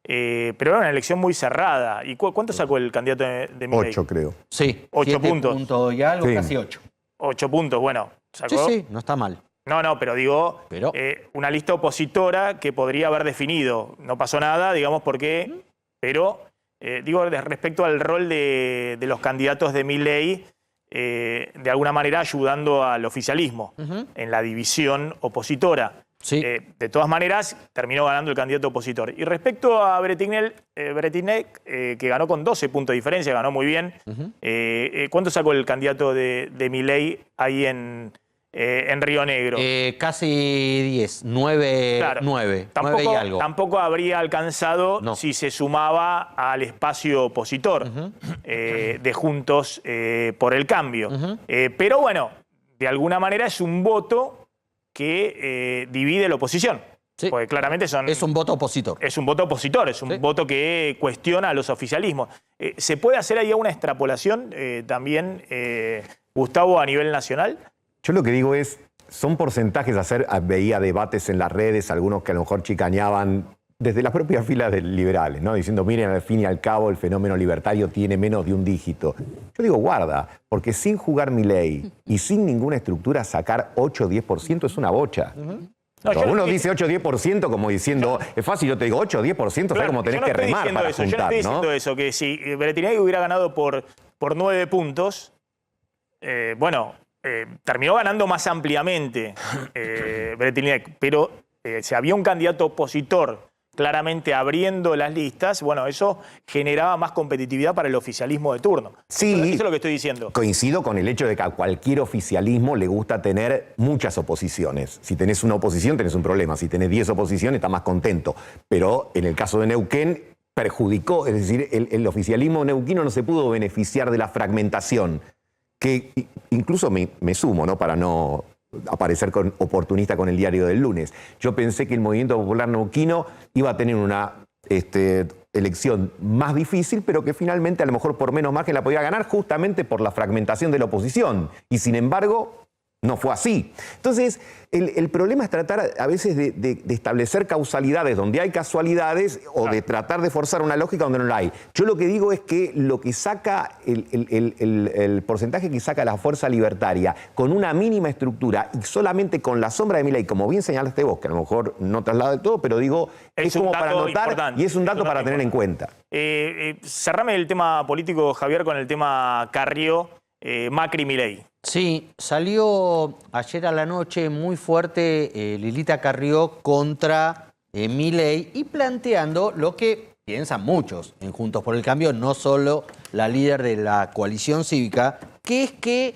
Pero era una elección muy cerrada. ¿Y cuánto sacó el candidato de Milei? 8, creo. Sí, 8 puntos. puntos y algo, Sí. casi 8. 8 puntos, bueno. ¿Sacó? Sí, no está mal. No, pero digo, una lista opositora que podría haber definido. No pasó nada, digamos, porque... Pero, digo, respecto al rol de los candidatos de Milei, de alguna manera ayudando al oficialismo en la división opositora. Sí. De todas maneras, terminó ganando el candidato opositor. Y respecto a Beretilnec, que ganó con 12 puntos de diferencia, ganó muy bien, ¿cuánto sacó el candidato de Milei ahí en Río Negro? Casi 10, 9, Claro. 9 Tampoco, y algo. tampoco habría alcanzado si se sumaba al espacio opositor de Juntos por el Cambio. Pero bueno, de alguna manera es un voto que divide la oposición. Sí. Porque claramente Es un voto opositor. es un voto opositor, es un voto que cuestiona a los oficialismos. ¿Se puede hacer ahí una extrapolación también, Gustavo, a nivel nacional? Yo lo que digo es, son porcentajes veía debates en las redes, algunos que a lo mejor chicaneaban desde las propias filas de liberales, ¿no? Diciendo, miren, al fin y al cabo el fenómeno libertario tiene menos de un dígito. Yo digo, guarda, porque sin jugar Milei y sin ninguna estructura sacar 8 o 10% es una bocha. Uno dice 8 o 10% como diciendo, es fácil, yo te digo 8 o 10%, ¿sabes cómo tenés que remar para eso, juntar, yo no estoy diciendo eso, que si Beretilnec hubiera ganado por 9 puntos, terminó ganando más ampliamente Beretilnec, pero si había un candidato opositor claramente abriendo las listas, bueno, eso generaba más competitividad para el oficialismo de turno. Sí, eso es lo que estoy diciendo. Coincido con el hecho de que a cualquier oficialismo le gusta tener muchas oposiciones. Si tenés una oposición, tenés un problema. Si tenés 10 oposiciones, estás más contento. Pero en el caso de Neuquén, perjudicó, es decir, el oficialismo neuquino no se pudo beneficiar de la fragmentación, que incluso me sumo, ¿no? Para no aparecer oportunista con el diario del lunes. Yo pensé que el Movimiento Popular Neuquino iba a tener una elección más difícil, pero que finalmente a lo mejor por menos margen la podía ganar justamente por la fragmentación de la oposición. Y sin embargo, no fue así. Entonces, el problema es tratar a veces de establecer causalidades donde hay casualidades o de tratar de forzar una lógica donde no la hay. Yo lo que digo es que lo que saca, el porcentaje que saca la fuerza libertaria con una mínima estructura y solamente con la sombra de Milei, como bien señalaste vos, que a lo mejor no traslada de todo, pero digo, es como para notar y es un dato para tener en cuenta. Cerrame el tema político, Javier, con el tema Carrió. Macri-Milei. Sí, salió ayer a la noche muy fuerte Lilita Carrió contra Milei y planteando lo que piensan muchos en Juntos por el Cambio, no solo la líder de la coalición cívica, que es que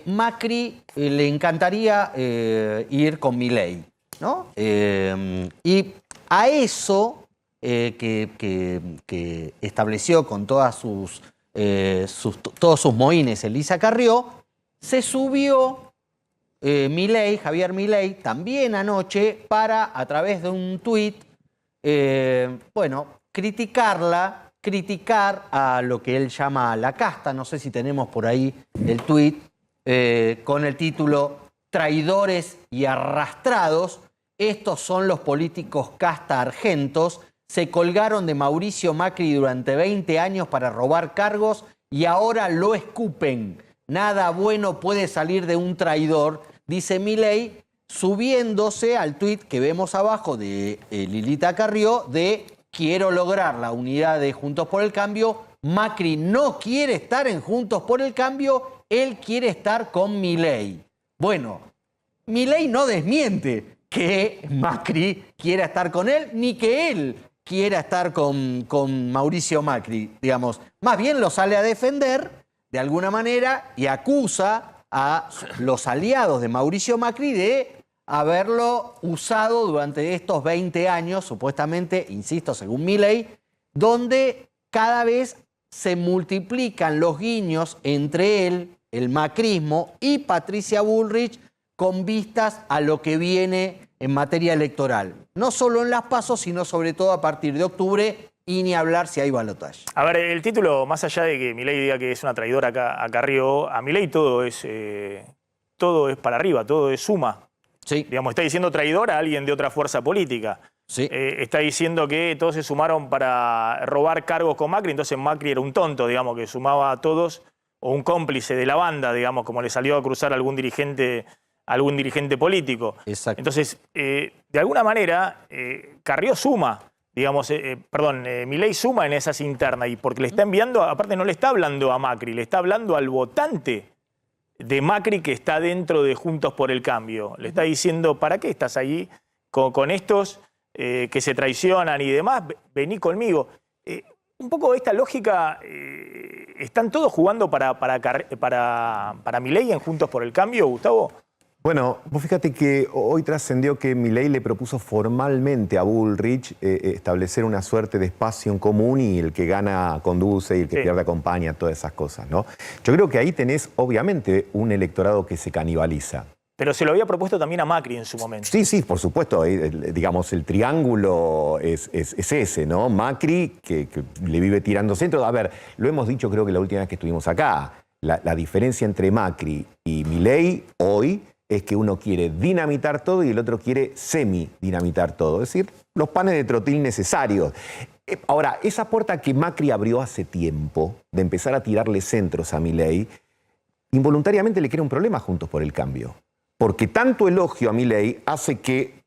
Macri le encantaría ir con Milei, ¿no? Y a eso que estableció con todas todos sus mohines Elisa Carrió, se subió Javier Milei, también anoche, para, a través de un tuit, criticar a lo que él llama la casta. No sé si tenemos por ahí el tuit, con el título "Traidores y arrastrados, estos son los políticos casta argentos, se colgaron de Mauricio Macri durante 20 años para robar cargos y ahora lo escupen. Nada bueno puede salir de un traidor", dice Milei, subiéndose al tuit que vemos abajo de Lilita Carrió de "Quiero lograr la unidad de Juntos por el Cambio". Macri no quiere estar en Juntos por el Cambio, él quiere estar con Milei. Bueno, Milei no desmiente que Macri quiera estar con él, ni que él quiera estar con Mauricio Macri, digamos. Más bien lo sale a defender de alguna manera y acusa a los aliados de Mauricio Macri de haberlo usado durante estos 20 años, supuestamente, insisto, según Milei, donde cada vez se multiplican los guiños entre él, el macrismo, y Patricia Bullrich con vistas a lo que viene en materia electoral. No solo en las PASO, sino sobre todo a partir de octubre, y ni hablar si hay balotaje. A ver, el título, más allá de que Milei diga que es una traidora a Carrió, a Milei todo es para arriba, todo es suma. Sí. Digamos, está diciendo traidor a alguien de otra fuerza política. Sí. Está diciendo que todos se sumaron para robar cargos con Macri, entonces Macri era un tonto, digamos, que sumaba a todos, o un cómplice de la banda, digamos, como le salió a cruzar a algún dirigente político. Exacto. Entonces, de alguna manera, Carrió suma, digamos, Milei suma en esas internas, y porque le está enviando, aparte no le está hablando a Macri, le está hablando al votante de Macri que está dentro de Juntos por el Cambio. Le está diciendo, ¿para qué estás ahí con estos que se traicionan y demás? Vení conmigo. Un poco esta lógica, ¿están todos jugando para Milei en Juntos por el Cambio, Gustavo? Bueno, vos fíjate que hoy trascendió que Milei le propuso formalmente a Bullrich establecer una suerte de espacio en común, y el que gana conduce y el que pierde acompaña, todas esas cosas, ¿no? Yo creo que ahí tenés obviamente un electorado que se canibaliza. Pero se lo había propuesto también a Macri en su momento. Sí, sí, por supuesto. Digamos, el triángulo es ese, ¿no? Macri, que le vive tirando centro. A ver, lo hemos dicho creo que la última vez que estuvimos acá. La diferencia entre Macri y Milei hoy es que uno quiere dinamitar todo y el otro quiere semi-dinamitar todo. Es decir, los panes de trotil necesarios. Ahora, esa puerta que Macri abrió hace tiempo de empezar a tirarle centros a Milei, involuntariamente le crea un problema a Juntos por el Cambio. Porque tanto elogio a Milei hace que,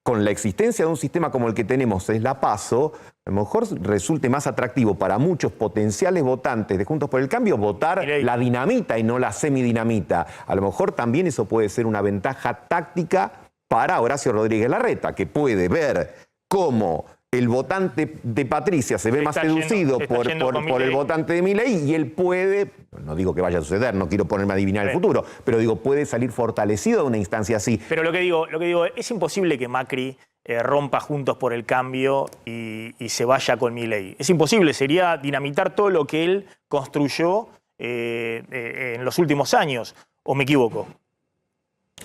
con la existencia de un sistema como el que tenemos, es la PASO, a lo mejor resulte más atractivo para muchos potenciales votantes de Juntos por el Cambio votar Milei, la dinamita y no la semidinamita. A lo mejor también eso puede ser una ventaja táctica para Horacio Rodríguez Larreta, que puede ver cómo el votante de Patricia se ve más seducido por el votante de Milei, y él puede, no digo que vaya a suceder, no quiero ponerme a adivinar el futuro, pero digo, puede salir fortalecido de una instancia así. Pero lo que digo, es imposible que Macri rompa Juntos por el Cambio y se vaya con Milei. Es imposible, sería dinamitar todo lo que él construyó en los últimos años. ¿O me equivoco?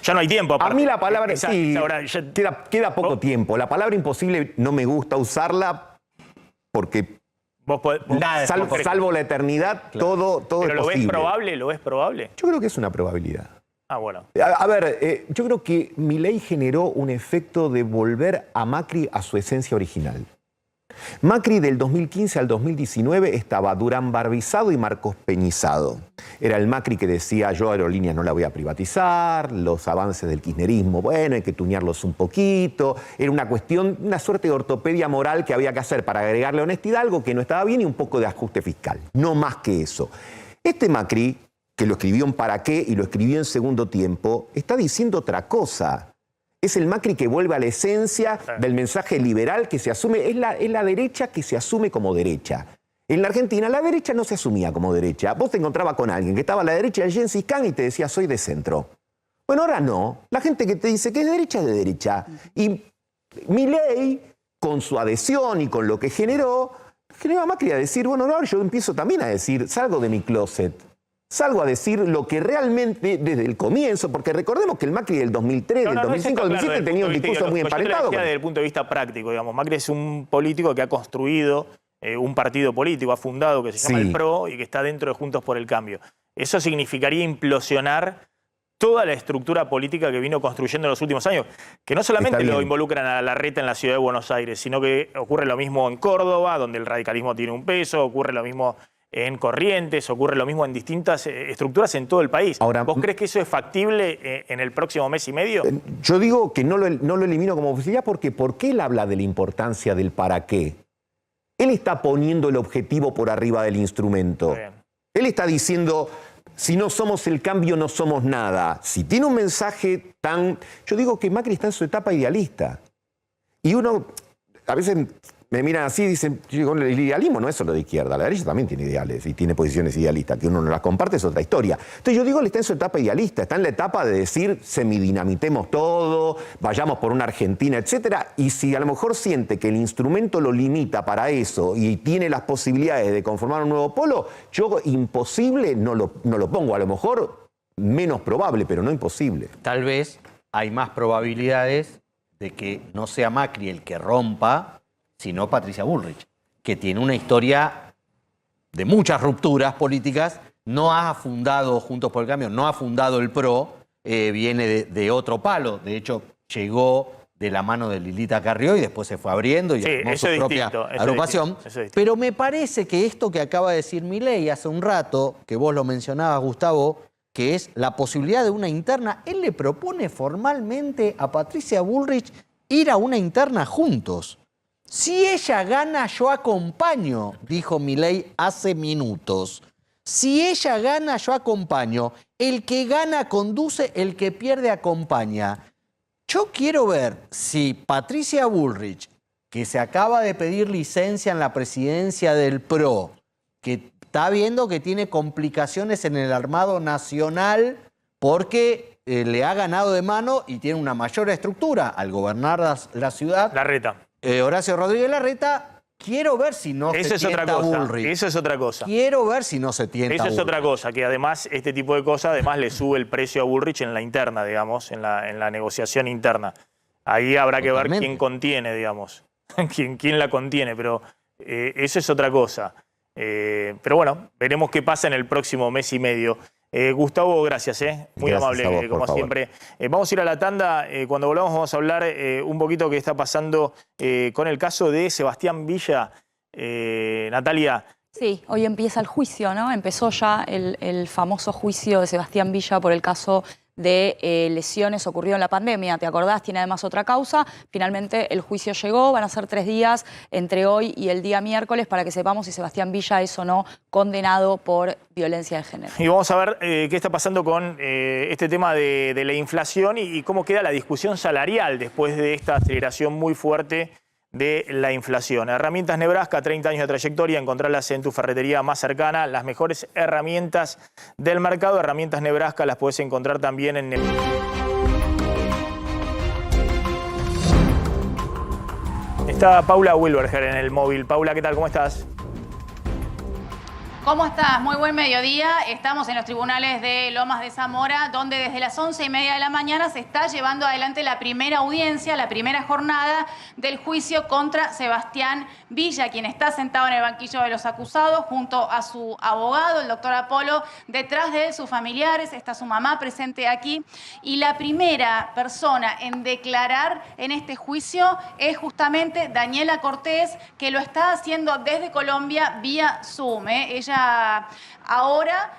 Ya no hay tiempo. Aparte. A mí la palabra, sí, queda poco tiempo. La palabra imposible no me gusta usarla porque salvo la eternidad, todo es posible. ¿Pero lo ves probable? ¿Lo ves probable? Yo creo que es una probabilidad. Ah, bueno. A ver, yo creo que Milei generó un efecto de volver a Macri a su esencia original. Macri del 2015 al 2019 estaba Durán Barbizado y Marcos Peñizado. Era el Macri que decía, yo Aerolíneas no la voy a privatizar, los avances del kirchnerismo, bueno, hay que tunearlos un poquito. Era una cuestión, una suerte de ortopedia moral que había que hacer para agregarle honestidad a algo que no estaba bien y un poco de ajuste fiscal. No más que eso. Este Macri que lo escribió en ¿Para qué? Y lo escribió en Segundo Tiempo, está diciendo otra cosa. Es el Macri que vuelve a la esencia del mensaje liberal que se asume, es la derecha que se asume como derecha. En la Argentina la derecha no se asumía como derecha. Vos te encontrabas con alguien que estaba a la derecha de Gengis Khan y te decía soy de centro. Bueno, ahora no. La gente que te dice que es de derecha. Y Milei, con su adhesión y con lo que generó a Macri a decir, bueno, ahora yo empiezo también a decir, salgo de mi closet. Salgo a decir lo que realmente desde el comienzo, porque recordemos que el Macri del 2003, del 2005, del 2007 tenía un discurso muy emparentado. Desde el punto de vista práctico, digamos, Macri es un político que ha construido un partido político, ha fundado que se llama el PRO y que está dentro de Juntos por el Cambio. Eso significaría implosionar toda la estructura política que vino construyendo en los últimos años, que no solamente lo involucran a Larreta en la ciudad de Buenos Aires, sino que ocurre lo mismo en Córdoba, donde el radicalismo tiene un peso, ocurre lo mismo en Corrientes, ocurre lo mismo en distintas estructuras en todo el país. Ahora, ¿vos crees que eso es factible en el próximo mes y medio? Yo digo que no lo elimino como posibilidad porque ¿por qué él habla de la importancia del para qué? Él está poniendo el objetivo por arriba del instrumento. Él está diciendo, si no somos el cambio, no somos nada. Si tiene un mensaje tan... Yo digo que Macri está en su etapa idealista. Y uno, a veces me miran así y dicen, el idealismo no es solo de izquierda, la derecha también tiene ideales y tiene posiciones idealistas, que uno no las comparte es otra historia. Entonces yo digo, él está en su etapa idealista, está en la etapa de decir, semidinamitemos todo, vayamos por una Argentina, etcétera, y si a lo mejor siente que el instrumento lo limita para eso y tiene las posibilidades de conformar un nuevo polo, yo imposible no lo pongo, a lo mejor menos probable, pero no imposible. Tal vez hay más probabilidades de que no sea Macri el que rompa, sino Patricia Bullrich, que tiene una historia de muchas rupturas políticas, no ha fundado Juntos por el Cambio, no ha fundado el PRO, viene de otro palo, de hecho llegó de la mano de Lilita Carrió y después se fue abriendo y armó su propia agrupación. Pero me parece que esto que acaba de decir Milei hace un rato, que vos lo mencionabas, Gustavo, que es la posibilidad de una interna, él le propone formalmente a Patricia Bullrich ir a una interna juntos. Si ella gana, yo acompaño, dijo Milei hace minutos. Si ella gana, yo acompaño. El que gana conduce, el que pierde acompaña. Yo quiero ver si Patricia Bullrich, que se acaba de pedir licencia en la presidencia del PRO, que está viendo que tiene complicaciones en el armado nacional porque le ha ganado de mano y tiene una mayor estructura al gobernar la ciudad. Larreta. Horacio Rodríguez Larreta, quiero ver si no se tienta Bullrich. Eso es otra cosa. Quiero ver si no se tienta Eso es otra cosa, que además este tipo de cosas además le sube el precio a Bullrich en la interna, digamos, en la negociación interna. Ahí habrá que ver quién contiene, digamos, quién la contiene, pero eso es otra cosa. Pero bueno, veremos qué pasa en el próximo mes y medio. Gustavo, gracias, muy amable, vos, como siempre. Vamos a ir a la tanda. Cuando volvamos vamos a hablar un poquito qué está pasando con el caso de Sebastián Villa. Natalia. Sí, hoy empieza el juicio, ¿no? Empezó ya el famoso juicio de Sebastián Villa por el caso de lesiones ocurrido en la pandemia. ¿Te acordás? Tiene además otra causa. Finalmente el juicio llegó. Van a ser 3 días entre hoy y el día miércoles para que sepamos si Sebastián Villa es o no condenado por violencia de género. Y vamos a ver qué está pasando con este tema de la inflación y cómo queda la discusión salarial después de esta aceleración muy fuerte de la inflación. Herramientas Nebraska, 30 años de trayectoria, encontrarlas en tu ferretería más cercana. Las mejores herramientas del mercado. Herramientas Nebraska las puedes encontrar también en... Está Paula Wilberger en el móvil. Paula, ¿qué tal? ¿Cómo estás? ¿Cómo estás? Muy buen mediodía. Estamos en los tribunales de Lomas de Zamora, donde desde las 11:30 de la mañana se está llevando adelante la primera audiencia, la primera jornada del juicio contra Sebastián Villa, quien está sentado en el banquillo de los acusados junto a su abogado, el doctor Apolo. Detrás de él, sus familiares, está su mamá presente aquí. Y la primera persona en declarar en este juicio es justamente Daniela Cortés, que lo está haciendo desde Colombia vía Zoom. Ella Villa ahora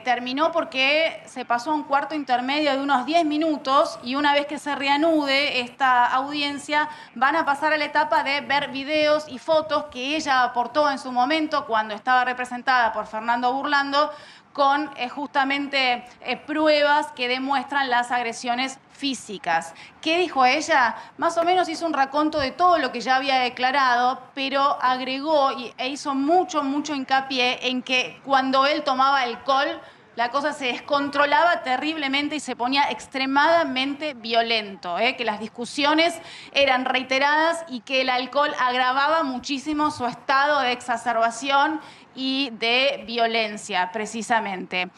terminó porque se pasó a un cuarto intermedio de unos 10 minutos y una vez que se reanude esta audiencia van a pasar a la etapa de ver videos y fotos que ella aportó en su momento cuando estaba representada por Fernando Burlando con justamente pruebas que demuestran las agresiones físicas. ¿Qué dijo ella? Más o menos hizo un raconto de todo lo que ya había declarado, pero agregó e hizo mucho hincapié en que cuando él tomaba alcohol, la cosa se descontrolaba terriblemente y se ponía extremadamente violento, que las discusiones eran reiteradas y que el alcohol agravaba muchísimo su estado de exacerbación y de violencia, precisamente.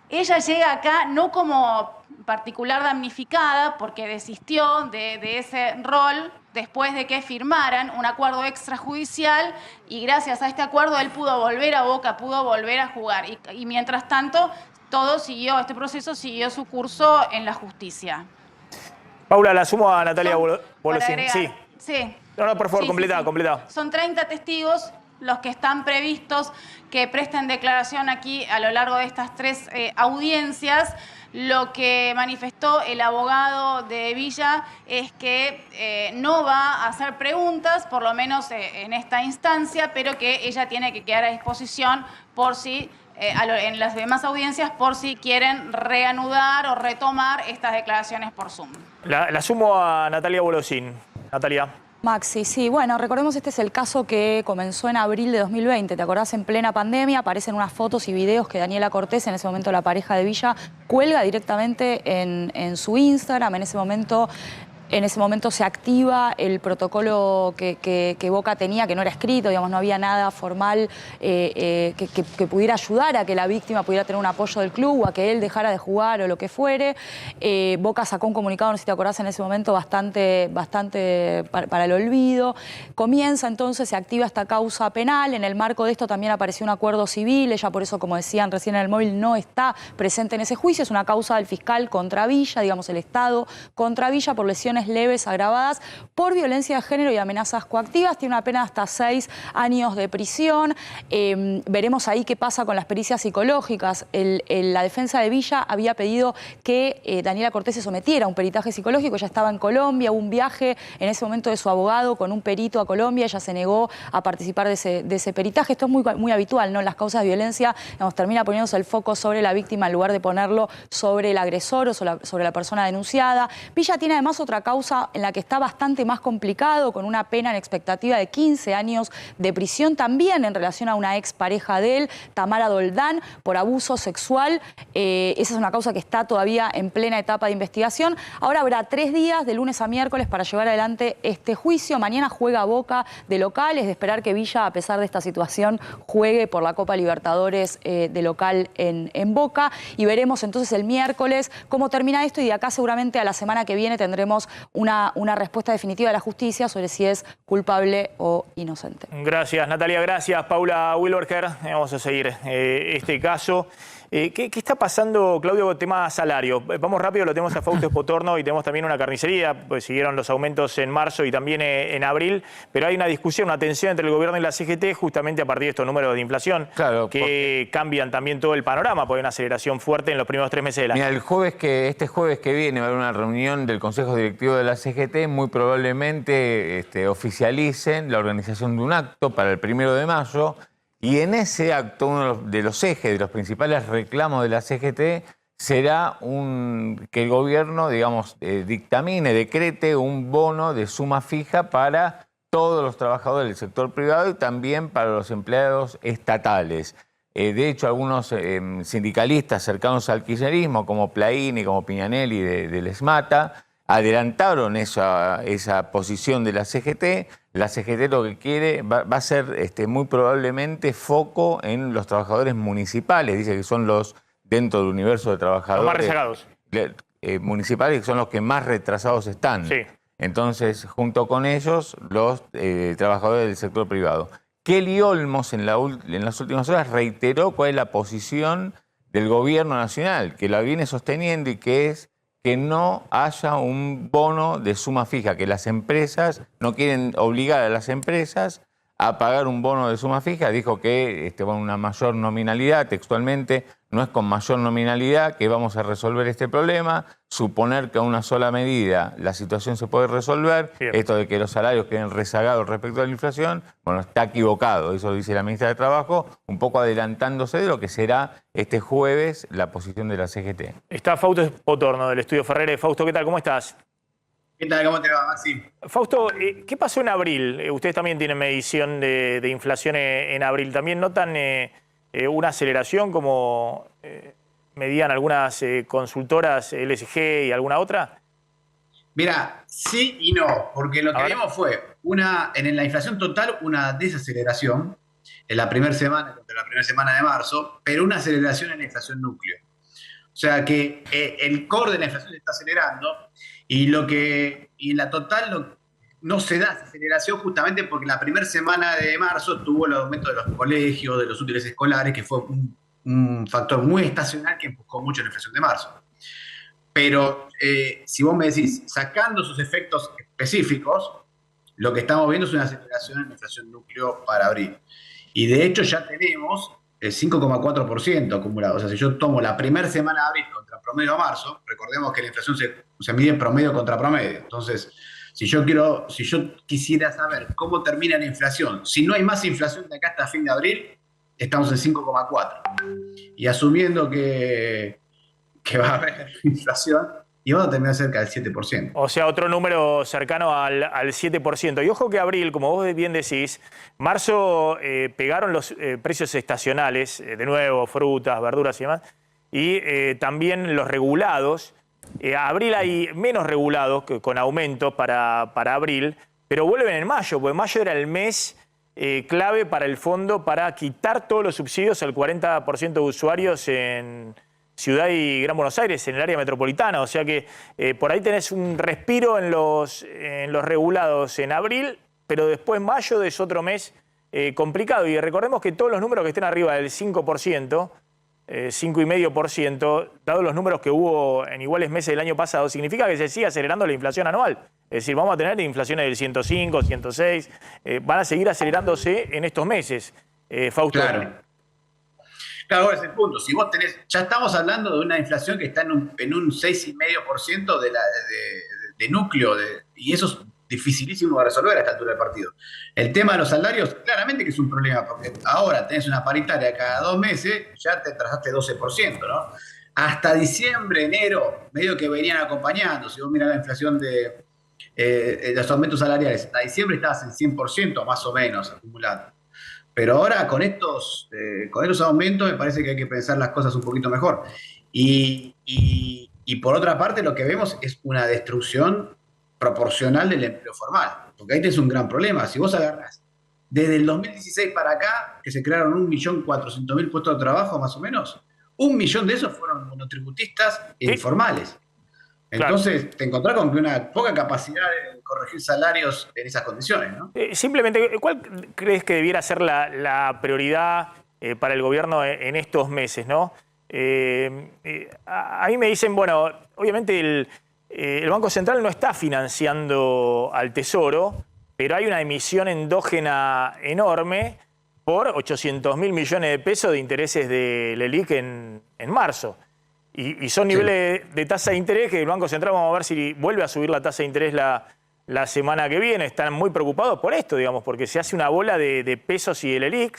Ella llega acá no como particular damnificada, porque desistió de ese rol después de que firmaran un acuerdo extrajudicial y gracias a este acuerdo él pudo volver a Boca, pudo volver a jugar. Y mientras tanto, este proceso siguió su curso en la justicia. Paula, la sumo a Natalia Bolosín. Sí. Sí. No, por favor, Sí, completa. Son 30 testigos los que están previstos que presten declaración aquí a lo largo de estas 3 audiencias. Lo que manifestó el abogado de Villa es que no va a hacer preguntas, por lo menos en esta instancia, pero que ella tiene que quedar a disposición por si, en las demás audiencias, por si quieren reanudar o retomar estas declaraciones por Zoom. La sumo a Natalia Bolosín. Natalia. Maxi, sí, bueno, recordemos este es el caso que comenzó en abril de 2020, ¿te acordás? En plena pandemia aparecen unas fotos y videos que Daniela Cortés, en ese momento la pareja de Villa, cuelga directamente en su Instagram. En ese momento se activa el protocolo que Boca tenía, que no era escrito, digamos, no había nada formal que pudiera ayudar a que la víctima pudiera tener un apoyo del club o a que él dejara de jugar o lo que fuere. Boca sacó un comunicado, no sé si te acordás, en ese momento bastante para el olvido. Comienza entonces, se activa esta causa penal. En el marco de esto también apareció un acuerdo civil. Ella, por eso, como decían recién en el móvil, no está presente en ese juicio. Es una causa del fiscal contra Villa, digamos, el Estado contra Villa por lesiones leves agravadas por violencia de género y amenazas coactivas. Tiene una pena de hasta 6 años de prisión. Veremos ahí qué pasa con las pericias psicológicas. La defensa de Villa había pedido que Daniela Cortés se sometiera a un peritaje psicológico. Ella estaba en Colombia, hubo un viaje en ese momento de su abogado con un perito a Colombia. Ella se negó a participar de ese peritaje. Esto es muy habitual, ¿no? En las causas de violencia, digamos, termina poniéndose el foco sobre la víctima en lugar de ponerlo sobre el agresor o sobre la persona denunciada. Villa tiene además otra causa en la que está bastante más complicado, con una pena en expectativa de 15 años de prisión, también en relación a una expareja de él, Tamara Doldán, por abuso sexual. Esa es una causa que está todavía en plena etapa de investigación. Ahora habrá 3 días, de lunes a miércoles, para llevar adelante este juicio. Mañana juega Boca de local. Es de esperar que Villa, a pesar de esta situación, juegue por la Copa Libertadores de local en Boca. Y veremos entonces el miércoles cómo termina esto, y de acá seguramente a la semana que viene tendremos una respuesta definitiva de la justicia sobre si es culpable o inocente. Gracias, Natalia. Gracias, Paula Wilberger. Vamos a seguir este caso. ¿Qué está pasando, Claudio, con el tema salario? Vamos rápido, lo tenemos a Fausto Espotorno y tenemos también una carnicería, pues siguieron los aumentos en marzo y también en abril, pero hay una discusión, una tensión entre el gobierno y la CGT justamente a partir de estos números de inflación, claro, que cambian también todo el panorama, porque hay una aceleración fuerte en los primeros 3 meses del año. Mira, este jueves que viene va a haber una reunión del Consejo Directivo de la CGT, muy probablemente oficialicen la organización de un acto para el 1 de mayo, y en ese acto, uno de los ejes, de los principales reclamos de la CGT, será que el gobierno, digamos, dictamine, decrete un bono de suma fija para todos los trabajadores del sector privado y también para los empleados estatales. De hecho, algunos sindicalistas cercanos al kirchnerismo, como Plaini, como Piñanelli del ESMATA, adelantaron esa posición de la CGT. La CGT lo que quiere va a ser muy probablemente foco en los trabajadores municipales. Dice que son dentro del universo de trabajadores los más rezagados. Municipales, que son los que más retrasados están. Sí. Entonces, junto con ellos, los trabajadores del sector privado. Kelly Olmos, en las últimas horas, reiteró cuál es la posición del gobierno nacional, que la viene sosteniendo, y que es que no haya un bono de suma fija, que las empresas no quieren obligar a las empresas a pagar un bono de suma fija. Dijo que una mayor nominalidad, textualmente, no es con mayor nominalidad que vamos a resolver este problema. Suponer que a una sola medida la situación se puede resolver. Bien. Esto de que los salarios queden rezagados respecto a la inflación, bueno, está equivocado. Eso dice la ministra de Trabajo, un poco adelantándose de lo que será este jueves la posición de la CGT. Está Fausto Potorno del Estudio Ferrere. Fausto, ¿qué tal? ¿Cómo estás? ¿Qué tal? ¿Cómo te va, Maxi? Fausto, ¿qué pasó en abril? Ustedes también tienen medición de inflación en abril. ¿También notan una aceleración como medían algunas consultoras LSG y alguna otra? Mira, sí y no, porque lo que vimos fue en la inflación total una desaceleración en la primera semana de marzo, pero una aceleración en la inflación núcleo. O sea que el core de la inflación se está acelerando y en la total no se da esa aceleración justamente porque la primera semana de marzo tuvo el aumento de los colegios, de los útiles escolares, que fue un factor muy estacional que empujó mucho la inflación de marzo. Pero si vos me decís, sacando sus efectos específicos, lo que estamos viendo es una aceleración en la inflación núcleo para abril. Y de hecho ya tenemos el 5,4% acumulado. O sea, si yo tomo la primera semana de abril contra promedio a marzo, recordemos que la inflación se mide promedio contra promedio. Entonces, si yo quisiera saber cómo termina la inflación, si no hay más inflación de acá hasta fin de abril, estamos en 5,4%. Y asumiendo que va a haber inflación, y vamos a terminar cerca del 7%. O sea, otro número cercano al 7%. Y ojo que abril, como vos bien decís, marzo pegaron los precios estacionales, de nuevo, frutas, verduras y demás, y también los regulados. Abril hay menos regulados con aumentos para abril, pero vuelven en mayo, porque mayo era el mes clave para el fondo para quitar todos los subsidios al 40% de usuarios en Ciudad y Gran Buenos Aires, en el área metropolitana. O sea que por ahí tenés un respiro en los regulados en abril, pero después mayo es otro mes complicado. Y recordemos que todos los números que estén arriba del 5%, 5,5%, dados los números que hubo en iguales meses del año pasado, significa que se sigue acelerando la inflación anual. Es decir, vamos a tener inflaciones del 105, 106, van a seguir acelerándose en estos meses. Fausto. Claro, ese es el punto. Si vos ya estamos hablando de una inflación que está en un 6,5% de núcleo, y eso es dificilísimo de resolver a esta altura del partido. El tema de los salarios, claramente que es un problema, porque ahora tenés una paritaria cada 2 meses, ya te trazaste 12%, ¿no? Hasta diciembre, enero, medio que venían acompañando. Si vos mirás la inflación de los aumentos salariales, hasta diciembre estabas en 100% más o menos acumulando. Pero ahora con estos aumentos me parece que hay que pensar las cosas un poquito mejor. Y por otra parte lo que vemos es una destrucción proporcional del empleo formal. Porque ahí tenés un gran problema. Si vos agarrás desde el 2016 para acá, que se crearon 1.400.000 puestos de trabajo más o menos, 1 millón de esos fueron monotributistas informales. Entonces te encontrás con que una poca capacidad de corregir salarios en esas condiciones, ¿no? Simplemente, ¿cuál crees que debiera ser la prioridad para el gobierno en estos meses, ¿no? A mí me dicen, bueno, obviamente el Banco Central no está financiando al Tesoro, pero hay una emisión endógena enorme por 800.000 millones de pesos de intereses del LELIQ en marzo. Y son niveles de tasa de interés que el Banco Central, vamos a ver si vuelve a subir la tasa de interés la semana que viene. Están muy preocupados por esto, digamos, porque se hace una bola de pesos y el LELIQ.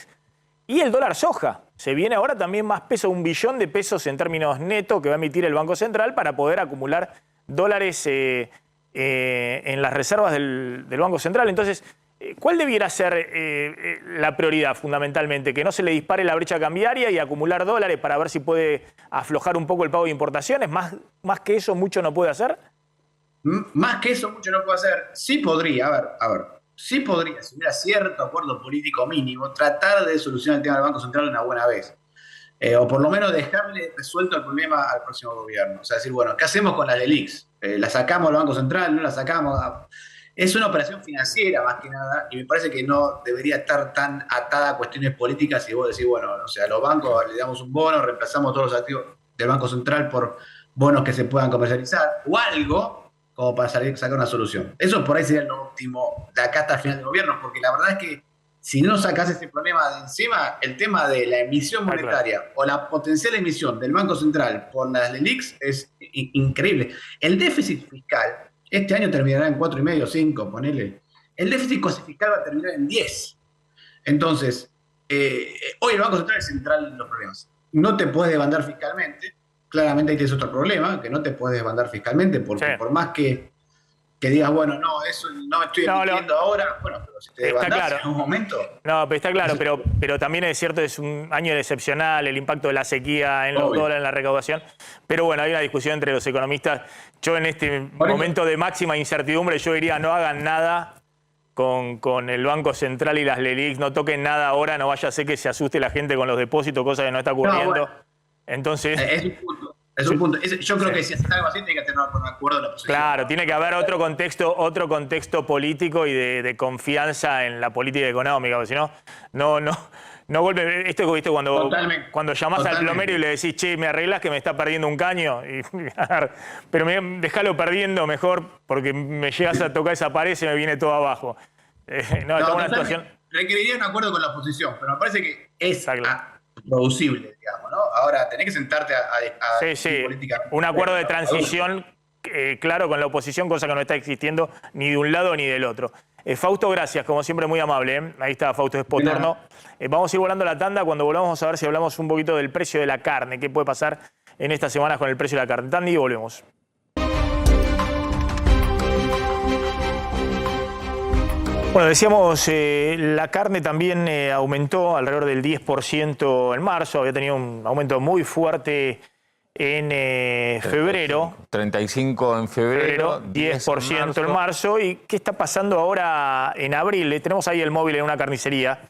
Y el dólar soja. Se viene ahora también más peso, 1 billón de pesos en términos netos que va a emitir el Banco Central para poder acumular dólares en las reservas del Banco Central. Entonces, ¿cuál debiera ser la prioridad fundamentalmente? ¿Que no se le dispare la brecha cambiaria y acumular dólares para ver si puede aflojar un poco el pago de importaciones? ¿Más que eso mucho no puede hacer? Más que eso mucho no puede hacer. Sí podría, a ver, sí podría, si hubiera cierto acuerdo político mínimo, tratar de solucionar el tema del Banco Central una buena vez. O por lo menos dejarle resuelto el problema al próximo gobierno. O sea, decir, bueno, ¿qué hacemos con las LELIQs? ¿La sacamos al Banco Central? ¿No la sacamos? Es una operación financiera más que nada y me parece que no debería estar tan atada a cuestiones políticas y vos decís, bueno, o sea, a los bancos le damos un bono, reemplazamos todos los activos del Banco Central por bonos que se puedan comercializar o algo como para sacar una solución. Eso por ahí sería lo óptimo de acá hasta el final del gobierno, porque la verdad es que si no sacás ese problema de encima, el tema de la emisión monetaria o la potencial emisión del Banco Central por las LELIQs es increíble. El déficit fiscal, este año terminará en 4,5, 5, ponele. El déficit fiscal va a terminar en 10. Entonces, hoy el Banco Central es central en los problemas. No te puedes desbandar fiscalmente. Claramente ahí tienes otro problema, que no te puedes desbandar fiscalmente, porque por más que digas, bueno, no, eso no me estoy emitiendo ahora, bueno, pero si te desbandás en un momento... No, pero está claro, pero también es cierto, es un año excepcional, el impacto de la sequía en los dólares, en la recaudación. Pero bueno, hay una discusión entre los economistas. Yo en este momento de máxima incertidumbre, yo diría, no hagan nada con el Banco Central y las LELIQs, no toquen nada ahora, no vaya a ser que se asuste la gente con los depósitos, cosa que no está ocurriendo. No, bueno. Entonces... Es un punto. Yo creo que si haces algo así, tiene que tener un acuerdo de la posición. Claro, tiene que haber otro contexto político y de confianza en la política económica, porque si no, no vuelve. Esto viste cuando llamás al plomero y le decís, che, me arreglás que me está perdiendo un caño, pero déjalo perdiendo mejor, porque me llegas a tocar esa pared y se me viene todo abajo. Una situación... Requeriría un acuerdo con la oposición, pero me parece que es producible, digamos, ¿no? Ahora, tenés que sentarte a políticamente. Un acuerdo de transición, claro, con la oposición, cosa que no está existiendo ni de un lado ni del otro. Fausto, gracias, como siempre, muy amable. Ahí está Fausto Espotorno. Vamos a ir volando la tanda. Cuando volvamos, vamos a ver si hablamos un poquito del precio de la carne. ¿Qué puede pasar en estas semanas con el precio de la carne? Tanda y volvemos. Bueno, decíamos, la carne también aumentó alrededor del 10% en marzo. Había tenido un aumento muy fuerte en febrero. 35 en febrero, 10% en marzo. ¿Y qué está pasando ahora en abril? Tenemos ahí el móvil en una carnicería.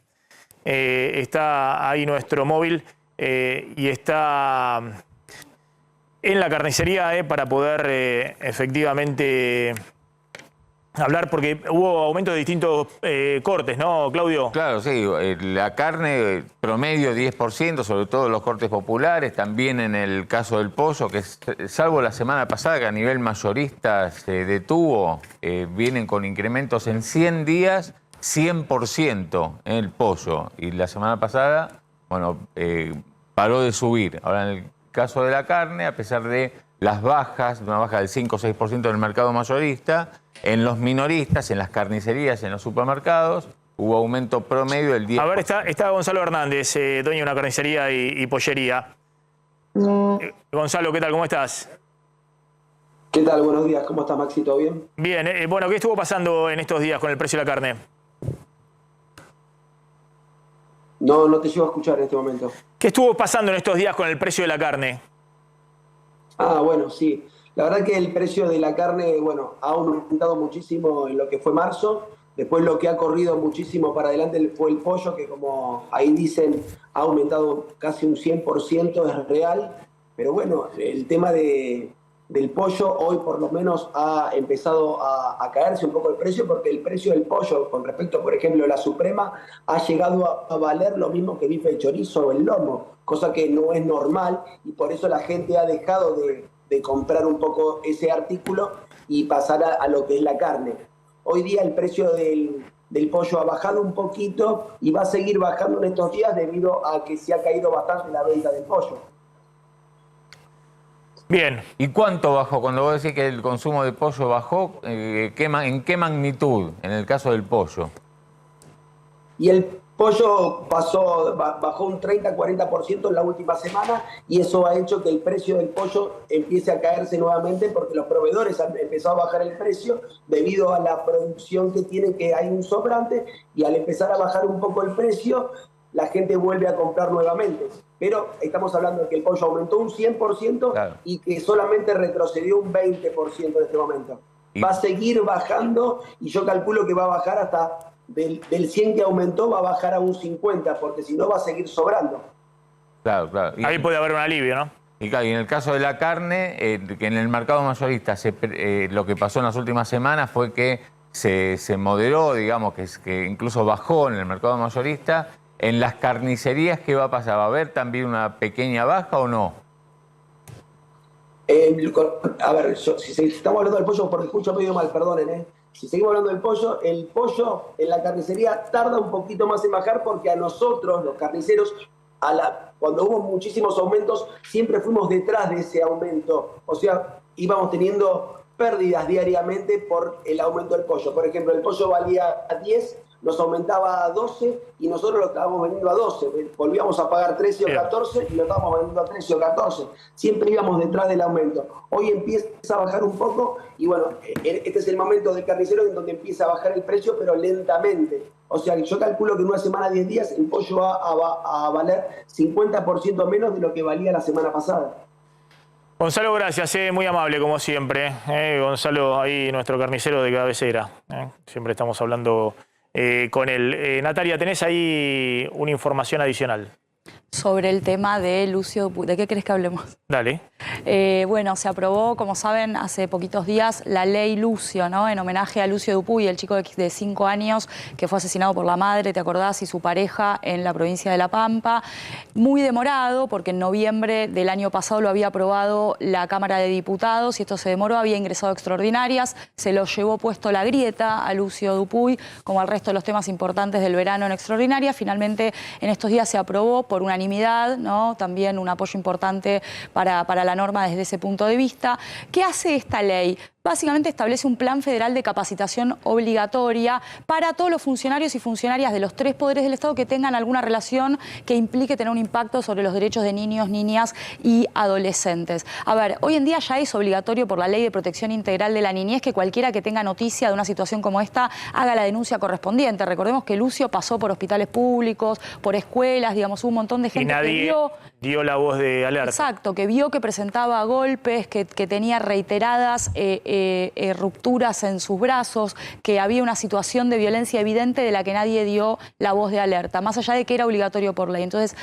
Está ahí nuestro móvil y está en la carnicería para poder efectivamente... hablar, porque hubo aumento de distintos cortes, ¿no, Claudio? Claro, sí. La carne promedio 10%, sobre todo los cortes populares. También en el caso del pollo, que salvo la semana pasada que a nivel mayorista se detuvo, vienen con incrementos en 100 días, 100% en el pollo. Y la semana pasada, bueno, paró de subir. Ahora, en el caso de la carne, a pesar de las bajas, una baja del 5 o 6% en el mercado mayorista, en los minoristas, en las carnicerías, en los supermercados, hubo aumento promedio del 10%. A ver, está Gonzalo Hernández, dueño de una carnicería y pollería. Gonzalo, ¿qué tal? ¿Cómo estás? ¿Qué tal? Buenos días. ¿Cómo estás, Maxi? ¿Todo bien? Bien. Bueno, ¿qué estuvo pasando en estos días con el precio de la carne? No te llevo a escuchar en este momento. ¿Qué estuvo pasando en estos días con el precio de la carne? Bueno, sí. La verdad que el precio de la carne, bueno, ha aumentado muchísimo en lo que fue marzo. Después lo que ha corrido muchísimo para adelante fue el pollo, que como ahí dicen, ha aumentado casi un 100%, es real. Pero bueno, el tema del pollo hoy por lo menos ha empezado a caerse un poco el precio, porque el precio del pollo, con respecto, por ejemplo, a la Suprema, ha llegado a valer lo mismo que bife de chorizo o el lomo, cosa que no es normal, y por eso la gente ha dejado de comprar un poco ese artículo y pasar a lo que es la carne. Hoy día el precio del pollo ha bajado un poquito y va a seguir bajando en estos días debido a que se ha caído bastante la venta del pollo. Bien. ¿Y cuánto bajó? Cuando vos decís que el consumo de pollo bajó, ¿en qué magnitud en el caso del pollo? Y el pollo bajó un 30-40% en la última semana, y eso ha hecho que el precio del pollo empiece a caerse nuevamente, porque los proveedores han empezado a bajar el precio debido a la producción que tienen, que hay un sobrante, y al empezar a bajar un poco el precio, la gente vuelve a comprar nuevamente. Pero estamos hablando de que el pollo aumentó un 100%, claro, y que solamente retrocedió un 20% en este momento. Va a seguir bajando, y yo calculo que va a bajar hasta... Del 100 que aumentó va a bajar a un 50, porque si no va a seguir sobrando. Claro, claro. Ahí puede haber un alivio, ¿no? Y claro, y en el caso de la carne, que en el mercado mayorista lo que pasó en las últimas semanas fue que se moderó, digamos, que incluso bajó en el mercado mayorista. En las carnicerías, ¿qué va a pasar? ¿Va a haber también una pequeña baja o no? A ver, si estamos hablando del pollo, porque escucho medio mal, perdonen, si seguimos hablando del pollo, el pollo en la carnicería tarda un poquito más en bajar porque a nosotros, los carniceros, cuando hubo muchísimos aumentos, siempre fuimos detrás de ese aumento. O sea, íbamos teniendo pérdidas diariamente por el aumento del pollo. Por ejemplo, el pollo valía 10, nos aumentaba a 12 y nosotros lo estábamos vendiendo a 12. Volvíamos a pagar 13 o 14 y lo estábamos vendiendo a 13 o 14. Siempre íbamos detrás del aumento. Hoy empieza a bajar un poco y bueno, este es el momento del carnicero en donde empieza a bajar el precio, pero lentamente. O sea, yo calculo que en una semana, 10 días, el pollo va a valer 50% menos de lo que valía la semana pasada. Gonzalo, gracias, muy amable como siempre. Gonzalo, ahí nuestro carnicero de cabecera. Siempre estamos hablando con él. Natalia, ¿tenés ahí una información adicional? Sobre el tema de Lucio Dupuy. ¿De qué querés que hablemos? Dale. Bueno, se aprobó, como saben, hace poquitos días la ley Lucio, ¿no? En homenaje a Lucio Dupuy, el chico de 5 años que fue asesinado por la madre, ¿te acordás? Y su pareja en la provincia de La Pampa. Muy demorado, porque en noviembre del año pasado lo había aprobado la Cámara de Diputados y esto se demoró, había ingresado a extraordinarias, se lo llevó puesto la grieta a Lucio Dupuy, como al resto de los temas importantes del verano en extraordinaria. Finalmente, en estos días se aprobó por unanimidad, ¿no? También un apoyo importante para la norma desde ese punto de vista. ¿Qué hace esta ley? Básicamente establece un plan federal de capacitación obligatoria para todos los funcionarios y funcionarias de los 3 poderes del Estado que tengan alguna relación que implique tener un impacto sobre los derechos de niños, niñas y adolescentes. A ver, hoy en día ya es obligatorio por la Ley de Protección Integral de la Niñez que cualquiera que tenga noticia de una situación como esta haga la denuncia correspondiente. Recordemos que Lucio pasó por hospitales públicos, por escuelas, digamos, un montón de gente y nadie que vio... dio la voz de alerta. Exacto, que vio que presentaba golpes, que tenía reiteradas rupturas en sus brazos, que había una situación de violencia evidente de la que nadie dio la voz de alerta, más allá de que era obligatorio por ley. Entonces,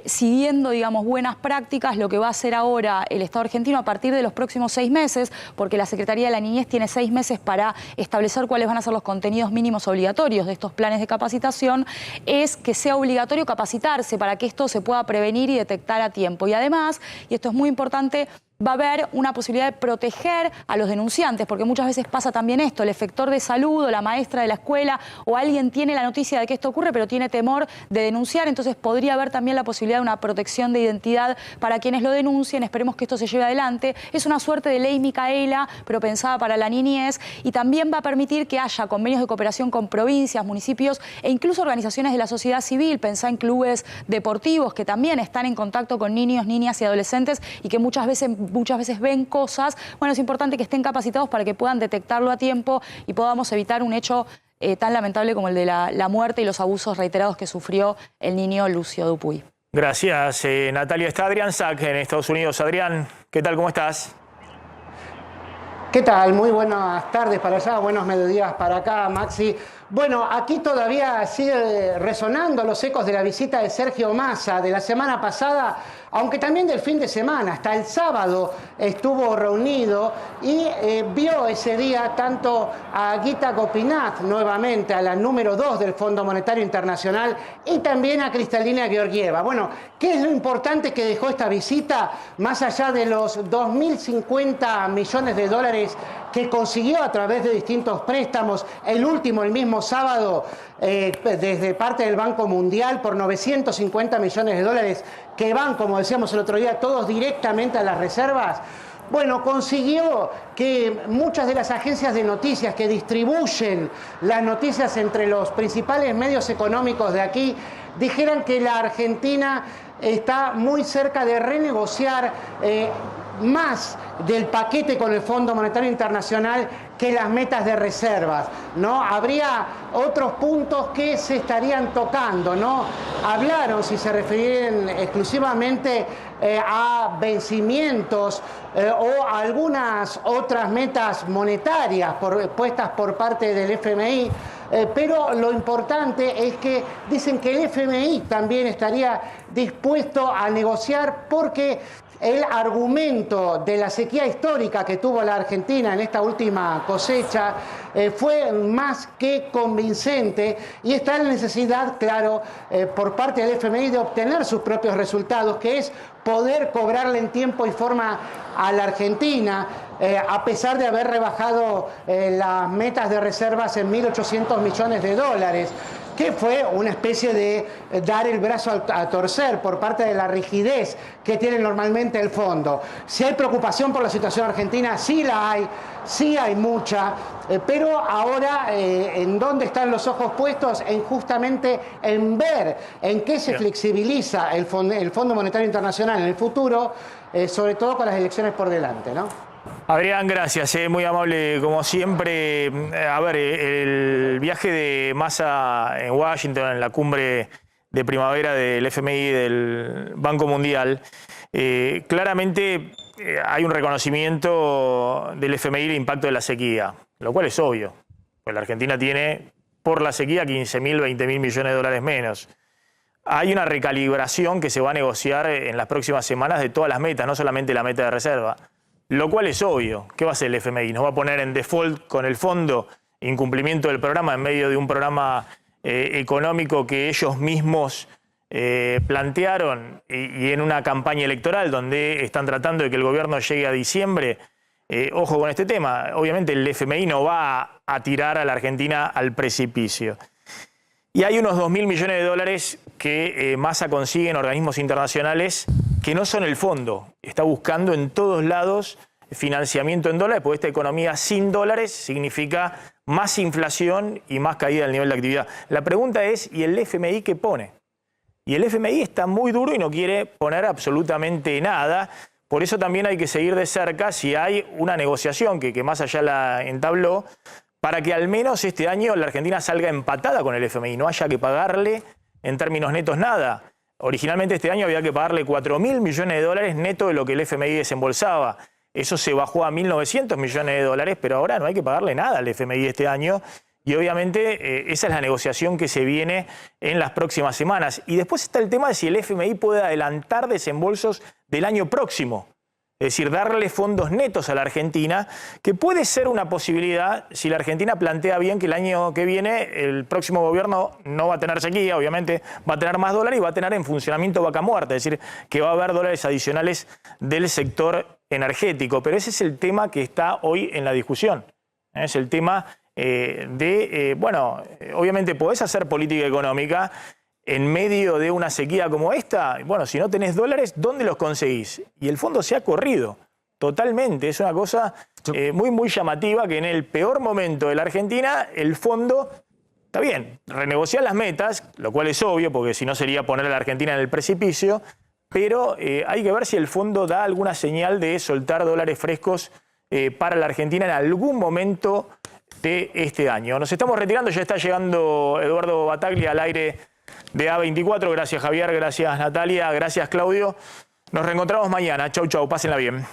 siguiendo, digamos, buenas prácticas, lo que va a hacer ahora el Estado argentino a partir de los próximos 6 meses, porque la Secretaría de la Niñez tiene 6 meses para establecer cuáles van a ser los contenidos mínimos obligatorios de estos planes de capacitación, es que sea obligatorio capacitarse para que esto se pueda prevenir y detectar a tiempo. Y además, y esto es muy importante, va a haber una posibilidad de proteger a los denunciantes, porque muchas veces pasa también esto, el efector de salud o la maestra de la escuela o alguien tiene la noticia de que esto ocurre, pero tiene temor de denunciar, entonces podría haber también la posibilidad de una protección de identidad para quienes lo denuncien. Esperemos que esto se lleve adelante. Es una suerte de ley Micaela, pero pensada para la niñez, y también va a permitir que haya convenios de cooperación con provincias, municipios e incluso organizaciones de la sociedad civil. Pensá en clubes deportivos que también están en contacto con niños, niñas y adolescentes y que muchas veces ven cosas. Bueno, es importante que estén capacitados para que puedan detectarlo a tiempo y podamos evitar un hecho tan lamentable como el de la muerte y los abusos reiterados que sufrió el niño Lucio Dupuy. Gracias, Natalia. Está Adrián Sack en Estados Unidos. Adrián, ¿qué tal? ¿Cómo estás? ¿Qué tal? Muy buenas tardes para allá, buenos mediodías para acá, Maxi. Bueno, aquí todavía sigue resonando los ecos de la visita de Sergio Massa de la semana pasada, aunque también del fin de semana. Hasta el sábado estuvo reunido y vio ese día tanto a Gita Gopinath, nuevamente a la número 2 del Fondo Monetario Internacional, y también a Kristalina Georgieva. Bueno, ¿qué es lo importante que dejó esta visita? Más allá de los 2.050 millones de dólares que consiguió a través de distintos préstamos, el último, el mismo sábado, desde parte del Banco Mundial por 950 millones de dólares que van, como decíamos el otro día, todos directamente a las reservas. Bueno, consiguió que muchas de las agencias de noticias que distribuyen las noticias entre los principales medios económicos de aquí dijeran que la Argentina está muy cerca de renegociar más del paquete con el Fondo Monetario Internacional que las metas de reservas, ¿no? Habría otros puntos que se estarían tocando, ¿no? Hablaron, si se refieren exclusivamente a vencimientos o a algunas otras metas monetarias puestas por parte del FMI, pero lo importante es que dicen que el FMI también estaría dispuesto a negociar porque el argumento de la sequía histórica que tuvo la Argentina en esta última cosecha fue más que convincente y está la necesidad, claro, por parte del FMI de obtener sus propios resultados, que es poder cobrarle en tiempo y forma a la Argentina. a pesar de haber rebajado las metas de reservas en 1.800 millones de dólares, que fue una especie de dar el brazo a torcer por parte de la rigidez que tiene normalmente el fondo. Si hay preocupación por la situación argentina, sí la hay, sí hay mucha, pero ahora ¿en dónde están los ojos puestos? En justamente en ver en qué se flexibiliza el Fondo Monetario Internacional en el futuro, sobre todo con las elecciones por delante, ¿no? Adrián, gracias, muy amable como siempre. A ver, el viaje de Massa en Washington, en la cumbre de primavera del FMI del Banco Mundial, claramente hay un reconocimiento del FMI del impacto de la sequía, lo cual es obvio, pues la Argentina tiene por la sequía 15.000, 20.000 millones de dólares menos. Hay una recalibración que se va a negociar en las próximas semanas de todas las metas, no solamente la meta de reserva. Lo cual es obvio. ¿Qué va a hacer el FMI? ¿Nos va a poner en default con el fondo, incumplimiento del programa en medio de un programa económico que ellos mismos plantearon y en una campaña electoral donde están tratando de que el gobierno llegue a diciembre? Ojo con este tema. Obviamente el FMI no va a tirar a la Argentina al precipicio. Y hay unos 2.000 millones de dólares que Massa consigue en organismos internacionales que no son el fondo. Está buscando en todos lados financiamiento en dólares, porque esta economía sin dólares significa más inflación y más caída del nivel de actividad. La pregunta es, ¿y el FMI qué pone? Y el FMI está muy duro y no quiere poner absolutamente nada. Por eso también hay que seguir de cerca si hay una negociación que Massa ya la entabló, para que al menos este año la Argentina salga empatada con el FMI, no haya que pagarle en términos netos nada. Originalmente este año había que pagarle 4.000 millones de dólares neto de lo que el FMI desembolsaba. Eso se bajó a 1.900 millones de dólares, pero ahora no hay que pagarle nada al FMI este año. Y obviamente esa es la negociación que se viene en las próximas semanas. Y después está el tema de si el FMI puede adelantar desembolsos del año próximo. Es decir, darle fondos netos a la Argentina, que puede ser una posibilidad si la Argentina plantea bien que el año que viene el próximo gobierno no va a tener sequía, obviamente va a tener más dólares y va a tener en funcionamiento vaca muerta, es decir, que va a haber dólares adicionales del sector energético. Pero ese es el tema que está hoy en la discusión. Es el tema bueno, obviamente podés hacer política económica en medio de una sequía como esta. Bueno, si no tenés dólares, ¿dónde los conseguís? Y el fondo se ha corrido totalmente. Es una cosa muy llamativa que en el peor momento de la Argentina, el fondo, está bien, renegociar las metas, lo cual es obvio, porque si no sería poner a la Argentina en el precipicio, pero hay que ver si el fondo da alguna señal de soltar dólares frescos para la Argentina en algún momento de este año. Nos estamos retirando, ya está llegando Eduardo Bataglia al aire de A24. Gracias Javier, gracias Natalia, gracias Claudio. Nos reencontramos mañana. Chau, chau, pásenla bien.